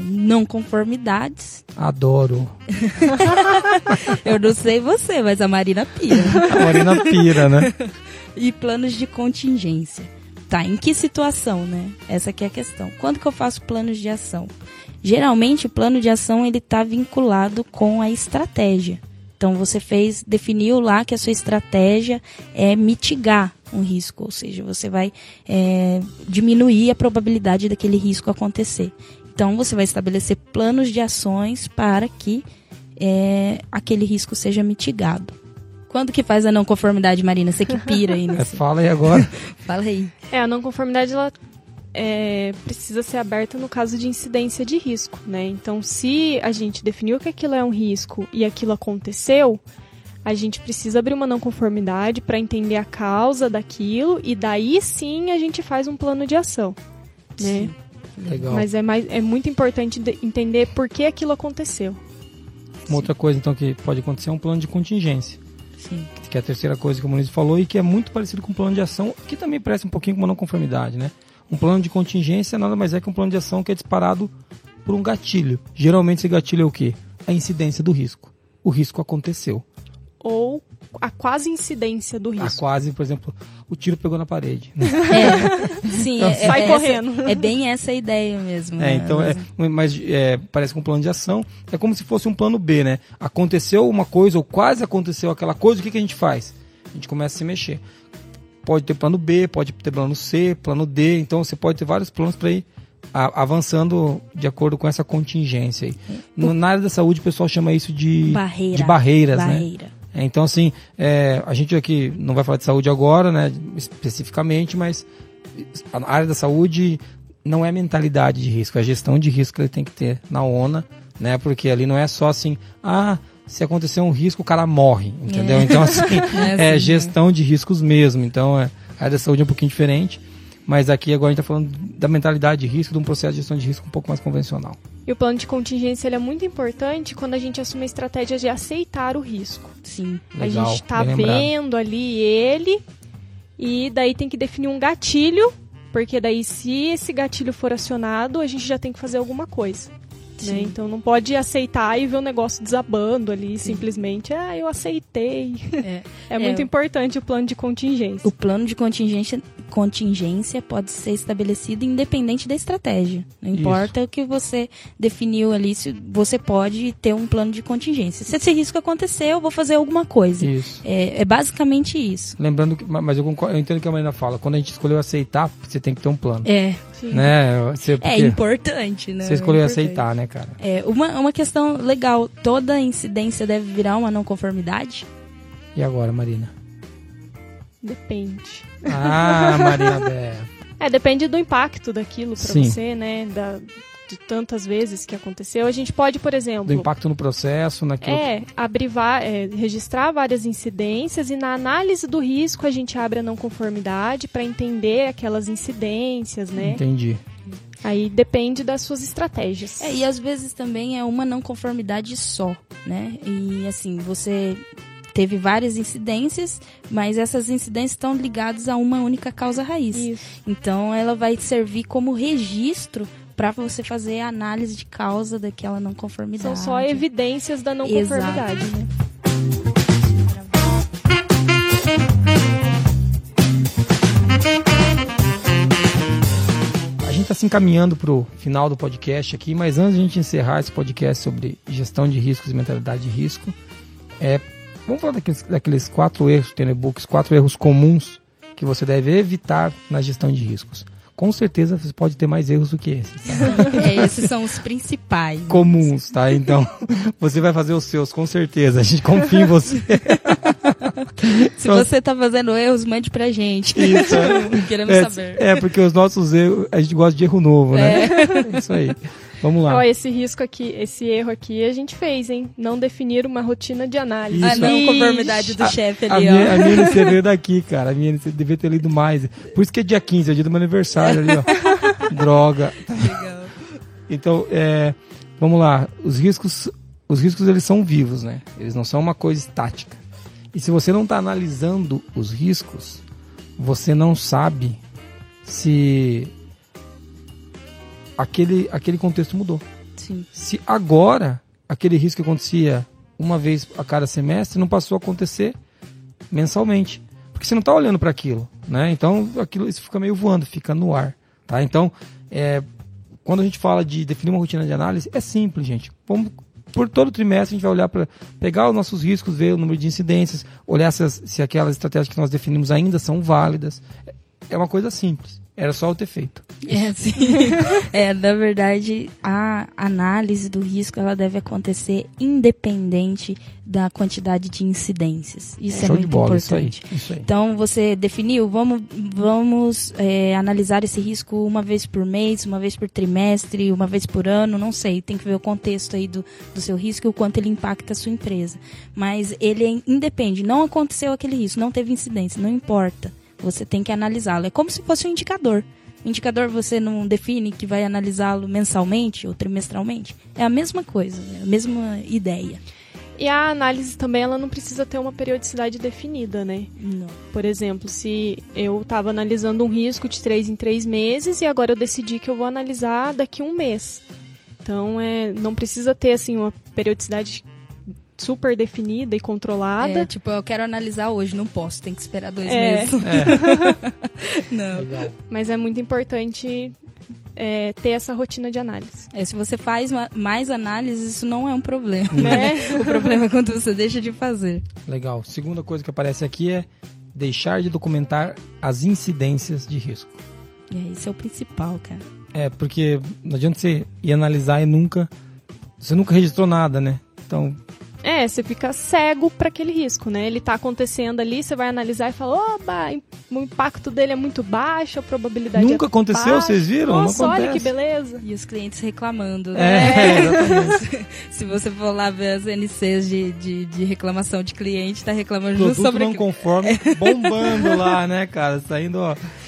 não conformidades. Adoro. Eu não sei você, mas a Marina pira. A Marina pira, né? E planos de contingência. Tá, em que situação, né? Essa aqui é a questão. Quando que eu faço planos de ação? Geralmente, o plano de ação ele está vinculado com a estratégia. Então, você definiu lá que a sua estratégia é mitigar um risco, ou seja, você vai diminuir a probabilidade daquele risco acontecer. Então, você vai estabelecer planos de ações para que aquele risco seja mitigado. Quando que faz a não conformidade, Marina? Você que pira aí. Fala aí agora. Fala aí. A não conformidade, ela precisa ser aberta no caso de incidência de risco, né? Então, se a gente definiu que aquilo é um risco e aquilo aconteceu, a gente precisa abrir uma não conformidade para entender a causa daquilo e daí sim a gente faz um plano de ação, né? Legal. Mas é muito importante entender por que aquilo aconteceu. Uma outra coisa, então, que pode acontecer é um plano de contingência. Sim. Que é a terceira coisa que o Muniz falou e que é muito parecido com um plano de ação, que também parece um pouquinho com uma não conformidade, né? Um plano de contingência nada mais é que um plano de ação que é disparado por um gatilho. Geralmente esse gatilho é o quê? A incidência do risco. O risco aconteceu. Ou a quase incidência do risco. A quase, por exemplo, o tiro pegou na parede. Né? Sim, sai correndo. É bem essa a ideia mesmo. Então, parece com um plano de ação. É como se fosse um plano B, né? Aconteceu uma coisa, ou quase aconteceu aquela coisa, o que a gente faz? A gente começa a se mexer. Pode ter plano B, pode ter plano C, plano D. Então, você pode ter vários planos para ir avançando de acordo com essa contingência aí. Na área da saúde, o pessoal chama isso de barreiras, né? Então, assim, a gente aqui não vai falar de saúde agora, né, especificamente, mas a área da saúde não é mentalidade de risco, é a gestão de risco que ele tem que ter na ONA, né, porque ali não é só assim, se acontecer um risco, o cara morre, entendeu? Então, assim, é gestão de riscos mesmo. Então, a área da saúde é um pouquinho diferente, mas aqui agora a gente está falando da mentalidade de risco, de um processo de gestão de risco um pouco mais convencional. E o plano de contingência ele é muito importante quando a gente assume a estratégia de aceitar o risco. Sim. Legal, a gente está vendo ali ele e daí tem que definir um gatilho, porque daí se esse gatilho for acionado, a gente já tem que fazer alguma coisa. Né? Então não pode aceitar e ver o negócio desabando ali, simplesmente, eu aceitei. É muito importante o plano de contingência. O plano de contingência pode ser estabelecido independente da estratégia. Não importa o que você definiu ali, se você pode ter um plano de contingência. Se esse risco acontecer, eu vou fazer alguma coisa. Isso. É basicamente isso. Lembrando que, mas eu entendo que a Marina fala, quando a gente escolheu aceitar, você tem que ter um plano. Sim. Né? É importante, né? Você escolheu aceitar, né, cara? Uma questão legal, toda incidência deve virar uma não conformidade? E agora, Marina? Depende. Marina depende do impacto daquilo pra você, né? de tantas vezes que aconteceu, a gente pode, por exemplo... Do impacto no processo, naquilo... registrar várias incidências e na análise do risco a gente abre a não conformidade para entender aquelas incidências, né? Entendi. Aí depende das suas estratégias. E às vezes também é uma não conformidade só, né? E assim, você teve várias incidências, mas essas incidências estão ligadas a uma única causa raiz. Isso. Então ela vai servir como registro para você fazer a análise de causa daquela não conformidade. São só evidências da não conformidade, né? A gente está se encaminhando para o final do podcast aqui, mas antes de a gente encerrar esse podcast sobre gestão de riscos e mentalidade de risco, vamos falar daqueles 4 erros que tem no e-book, 4 erros comuns que você deve evitar na gestão de riscos. Com certeza você pode ter mais erros do que esses. Tá? Esses são os principais. Comuns, tá? Então, você vai fazer os seus, com certeza. A gente confia em você. Se você tá fazendo erros, mande pra gente. Isso. Queremos saber. Porque os nossos erros, a gente gosta de erro novo, né? É isso aí. Vamos lá. Ó, esse erro aqui a gente fez, hein? Não definir uma rotina de análise. Isso. A não conformidade do chefe ali, a minha NC veio daqui, cara. A minha NC devia ter lido mais. Por isso que é dia 15, é o dia do meu aniversário ali, ó. Droga. Legal. Então, vamos lá. Os riscos, eles são vivos, né? Eles não são uma coisa estática. E se você não está analisando os riscos, você não sabe se aquele contexto mudou. Sim. Se agora aquele risco que acontecia uma vez a cada semestre não passou a acontecer mensalmente, porque você não está olhando para aquilo, né? Então isso fica meio voando, fica no ar, tá? Então quando a gente fala de definir uma rotina de análise, é simples, gente. Por todo trimestre a gente vai olhar para pegar os nossos riscos, ver o número de incidências, olhar se aquelas estratégias que nós definimos ainda são válidas. É uma coisa simples. Era só eu ter feito. Sim. Na verdade, a análise do risco ela deve acontecer independente da quantidade de incidências. Isso é muito importante. Isso aí. Então, você definiu, vamos analisar esse risco uma vez por mês, uma vez por trimestre, uma vez por ano, não sei. Tem que ver o contexto aí do seu risco e o quanto ele impacta a sua empresa. Mas ele independe. Não aconteceu aquele risco, não teve incidência, não importa. Você tem que analisá-lo. É como se fosse um indicador. O indicador você não define que vai analisá-lo mensalmente ou trimestralmente. É a mesma coisa, é a mesma ideia. E a análise também, ela não precisa ter uma periodicidade definida, né? Não. Por exemplo, se eu estava analisando um risco de 3 em 3 meses e agora eu decidi que eu vou analisar daqui a um mês. Então, não precisa ter assim uma periodicidade super definida e controlada. Eu quero analisar hoje, não posso, tem que esperar 2 meses. Não. Legal. Mas é muito importante ter essa rotina de análise. Se você faz mais análises, isso não é um problema. Né? O problema é quando você deixa de fazer. Legal. Segunda coisa que aparece aqui é deixar de documentar as incidências de risco. Isso é o principal, cara. Porque não adianta você ir analisar e você nunca registrou nada, né? Então... você fica cego para aquele risco, né? Ele tá acontecendo ali, você vai analisar e fala, oba, o impacto dele é muito baixo, a probabilidade nunca aconteceu, baixa. vocês viram? Nossa, não olha acontece. que beleza. E os clientes reclamando, né? Exatamente. Se você for lá ver as NCs de reclamação de cliente, tá reclamando Produto sobre não conforme, bombando lá, né, cara? Saindo,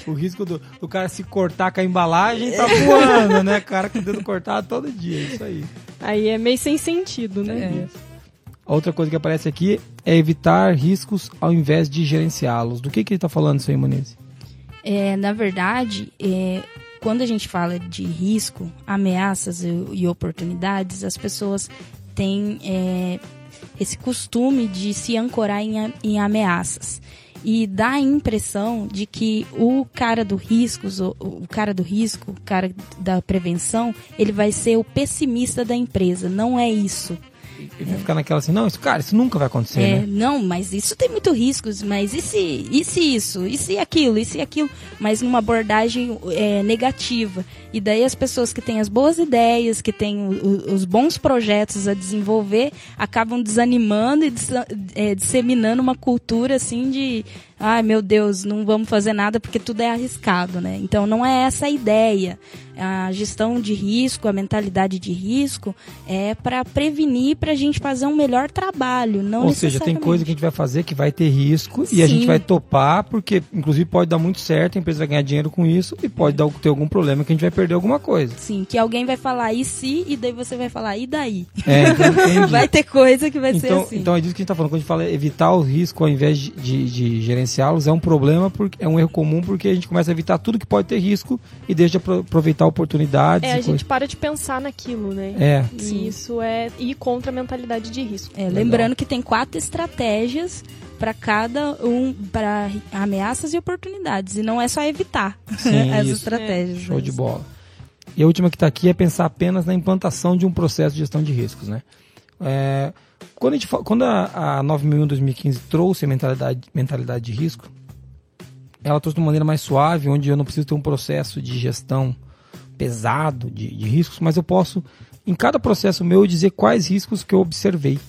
o risco do cara se cortar com a embalagem tá voando, né, cara? Com o dedo cortado todo dia, isso aí. Aí é meio sem sentido, né? Outra coisa que aparece aqui é evitar riscos ao invés de gerenciá-los. Do que ele está falando isso aí, Moniz? Na verdade, quando a gente fala de risco, ameaças e oportunidades, as pessoas têm esse costume de se ancorar em ameaças. E dá a impressão de que o cara do risco, o cara da prevenção, ele vai ser o pessimista da empresa. Não é isso. Ele vai ficar naquela assim, não, isso nunca vai acontecer, né? Não, mas isso tem muito riscos, mas e se isso, e se aquilo, mas numa abordagem negativa. E daí as pessoas que têm as boas ideias, que têm os bons projetos a desenvolver, acabam desanimando e disseminando uma cultura assim de... Ai, meu Deus, não vamos fazer nada porque tudo é arriscado, né? Então não é essa a ideia. A gestão de risco, a mentalidade de risco é para prevenir, para a gente fazer um melhor trabalho. Não Ou seja, tem coisa que a gente vai fazer que vai ter risco e a gente vai topar, porque inclusive pode dar muito certo, a empresa vai ganhar dinheiro com isso e pode ter algum problema que a gente vai perder alguma coisa. Sim, que alguém vai falar e se, e daí você vai falar e daí. Então, vai ter coisa que vai ser assim. Então é disso que a gente está falando. Quando a gente fala evitar o risco ao invés de gerenciá-los, é um problema, é um erro comum, porque a gente começa a evitar tudo que pode ter risco e deixa de aproveitar oportunidades. A gente para de pensar naquilo, né? E isso é ir contra a mentalidade de risco. Lembrando que tem 4 estratégias para cada para ameaças e oportunidades. E não é só evitar as estratégias. Show de bola. E a última que está aqui é pensar apenas na implantação de um processo de gestão de riscos, né? Quando a 9001-2015 trouxe a mentalidade de risco, ela trouxe de uma maneira mais suave, onde eu não preciso ter um processo de gestão pesado de riscos, mas eu posso, em cada processo meu, dizer quais riscos que eu observei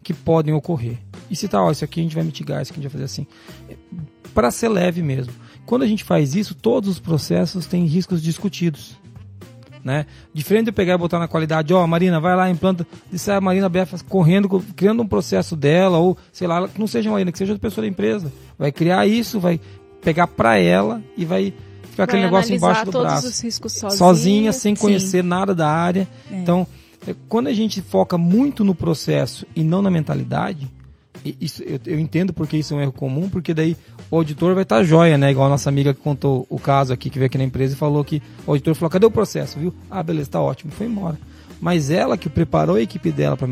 que podem ocorrer. E citar, isso aqui a gente vai mitigar, isso aqui a gente vai fazer assim. Para ser leve mesmo. Quando a gente faz isso, todos os processos têm riscos discutidos. Né? Diferente de eu pegar e botar na qualidade, Marina, vai lá, implanta, e sai a Marina Befa correndo, criando um processo dela, ou sei lá, que não seja a Marina, que seja outra pessoa da empresa. Vai criar isso, vai pegar para ela e vai ficar aquele negócio embaixo do braço. Todos os riscos sozinha, sem conhecer nada da área. Então, quando a gente foca muito no processo e não na mentalidade, isso, eu entendo porque isso é um erro comum, porque daí o auditor vai estar jóia, né? Igual a nossa amiga que contou o caso aqui, que veio aqui na empresa e falou que o auditor falou, cadê o processo, viu? Ah, beleza, tá ótimo, foi embora. Mas ela que preparou a equipe dela para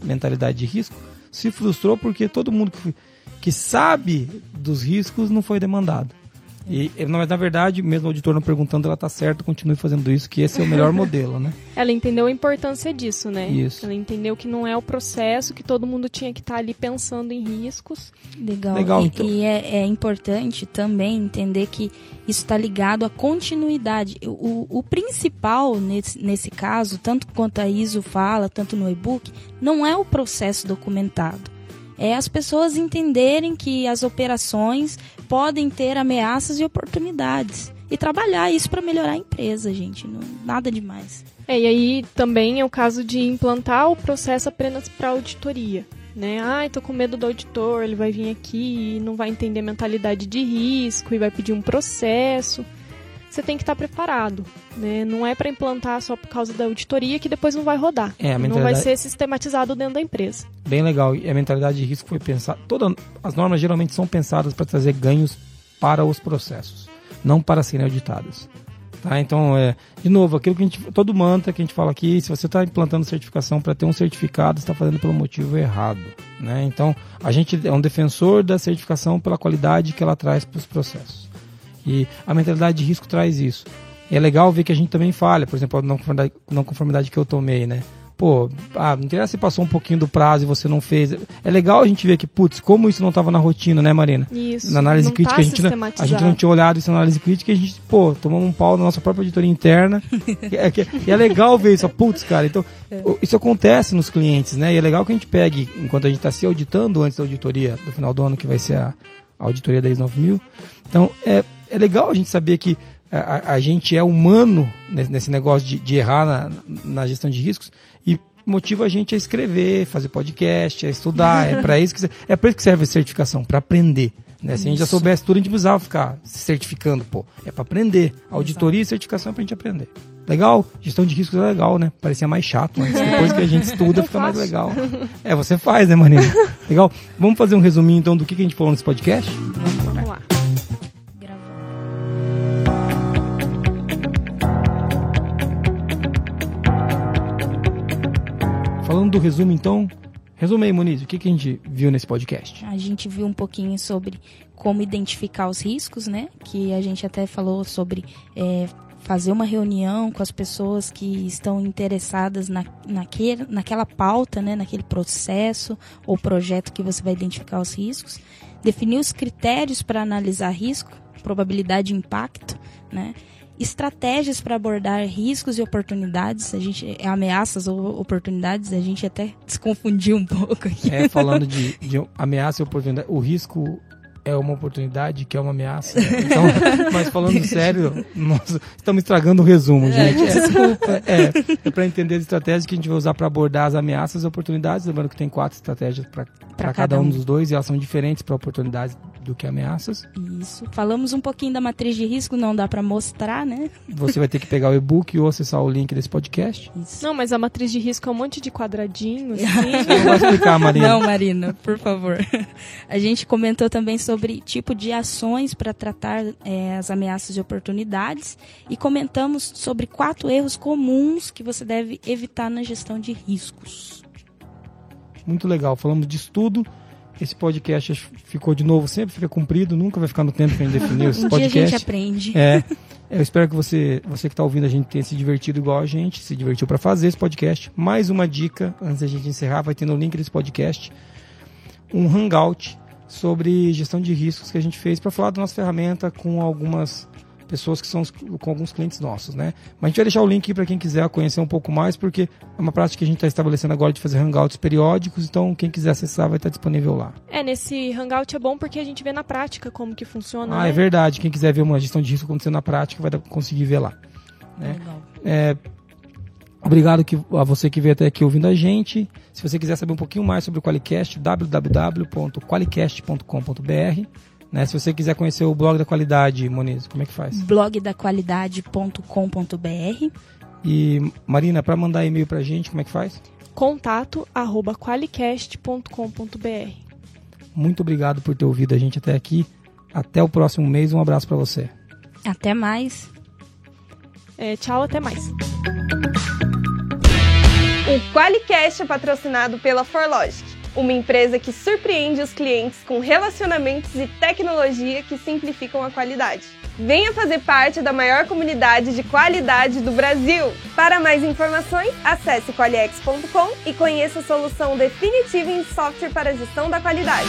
mentalidade de risco, se frustrou porque todo mundo que sabe dos riscos não foi demandado. E na verdade, mesmo o auditor não perguntando, ela está certa, continue fazendo isso, que esse é o melhor modelo, né? Ela entendeu a importância disso, né? Isso. Ela entendeu que não é o processo, que todo mundo tinha que estar ali pensando em riscos. Legal. Então. E é importante também entender que isso está ligado à continuidade. O principal nesse caso, tanto quanto a ISO fala, tanto no e-book, não é o processo documentado. É as pessoas entenderem que as operações podem ter ameaças e oportunidades. E trabalhar isso para melhorar a empresa, gente. Nada demais. E aí também é o caso de implantar o processo apenas para auditoria. Né? Tô com medo do auditor, ele vai vir aqui e não vai entender mentalidade de risco e vai pedir um processo. Você tem que estar preparado, né? Não é para implantar só por causa da auditoria que depois não vai rodar. Não vai ser sistematizado dentro da empresa. Bem legal. E a mentalidade de risco foi pensada... As normas geralmente são pensadas para trazer ganhos para os processos, não para serem auditadas. Tá? Então, de novo, aquilo que todo mantra que a gente fala aqui, se você está implantando certificação para ter um certificado, você está fazendo pelo motivo errado. Né? Então, a gente é um defensor da certificação pela qualidade que ela traz para os processos. E a mentalidade de risco traz isso. E é legal ver que a gente também falha, por exemplo, a não conformidade que eu tomei, né? Não interessa se passou um pouquinho do prazo e você não fez. É legal a gente ver que, como isso não estava na rotina, né, Marina? Isso. Na análise crítica, a gente não tinha olhado isso na análise crítica e a gente, tomamos um pau na nossa própria auditoria interna. E é legal ver isso, cara. Então, isso acontece nos clientes, né? E é legal que a gente pegue, enquanto a gente está se auditando antes da auditoria do final do ano, que vai ser a auditoria da ISO 9000. Então, é legal a gente saber que a gente é humano nesse negócio de errar na gestão de riscos e motiva a gente a escrever, fazer podcast, a estudar. É para isso que serve a certificação, para aprender. Né? Se a gente já soubesse tudo, a gente não precisava ficar se certificando. É para aprender. Auditoria e certificação é para a gente aprender. Legal? Gestão de riscos é legal, né? Parecia mais chato, mas depois que a gente estuda fica mais legal. Você faz, né, Marina? Legal? Vamos fazer um resuminho, então, do que a gente falou nesse podcast? Vamos lá. Falando do resumo, então, resume aí, Moniz, o que a gente viu nesse podcast? A gente viu um pouquinho sobre como identificar os riscos, né? Que a gente até falou sobre fazer uma reunião com as pessoas que estão interessadas naquela pauta, né? Naquele processo ou projeto que você vai identificar os riscos. Definir os critérios para analisar risco, probabilidade e impacto, né? Estratégias para abordar riscos e oportunidades, ameaças ou oportunidades, a gente até se confundiu um pouco aqui. Falando de ameaça e oportunidade, o risco é uma oportunidade, que é uma ameaça. Então, mas falando sério, nós estamos estragando o resumo, gente. Desculpa. É para entender as estratégias que a gente vai usar para abordar as ameaças e oportunidades. Lembrando que tem 4 estratégias para cada um dos dois, e elas são diferentes para oportunidades do que ameaças. Isso. Falamos um pouquinho da matriz de risco, não dá para mostrar, né? Você vai ter que pegar o e-book ou acessar o link desse podcast. Isso. Não, mas a matriz de risco é um monte de quadradinhos, assim. Eu vou explicar, Marina. Não, Marina, por favor. A gente comentou também sobre tipo de ações para tratar as ameaças e oportunidades e comentamos sobre 4 erros comuns que você deve evitar na gestão de riscos. Muito legal, falamos disso tudo. Esse podcast ficou de novo, sempre fica comprido, nunca vai ficar no tempo que a gente definiu esse podcast. Dia a gente aprende. Eu espero que você que está ouvindo a gente tenha se divertido igual a gente, se divertiu para fazer esse podcast. Mais uma dica, antes da gente encerrar, vai ter no link desse podcast um hangout sobre gestão de riscos que a gente fez para falar da nossa ferramenta com algumas pessoas que são com alguns clientes nossos, né? Mas a gente vai deixar o link para quem quiser conhecer um pouco mais, porque é uma prática que a gente está estabelecendo agora de fazer hangouts periódicos, então quem quiser acessar vai estar disponível lá. Nesse hangout é bom porque a gente vê na prática como que funciona, né? É verdade. Quem quiser ver uma gestão de risco acontecendo na prática vai conseguir ver lá. Né? Legal. Obrigado a você que veio até aqui ouvindo a gente. Se você quiser saber um pouquinho mais sobre o Qualicast, www.qualicast.com.br. Né? Se você quiser conhecer o blog da qualidade, Moniz, como é que faz? blogdaqualidade.com.br. E Marina, para mandar e-mail pra gente, como é que faz? contato@qualicast.com.br. Muito obrigado por ter ouvido a gente até aqui. Até o próximo mês, um abraço para você. Até mais. Tchau, até mais. O Qualicast é patrocinado pela Forlogic, uma empresa que surpreende os clientes com relacionamentos e tecnologia que simplificam a qualidade. Venha fazer parte da maior comunidade de qualidade do Brasil. Para mais informações, acesse qualiex.com e conheça a solução definitiva em software para a gestão da qualidade.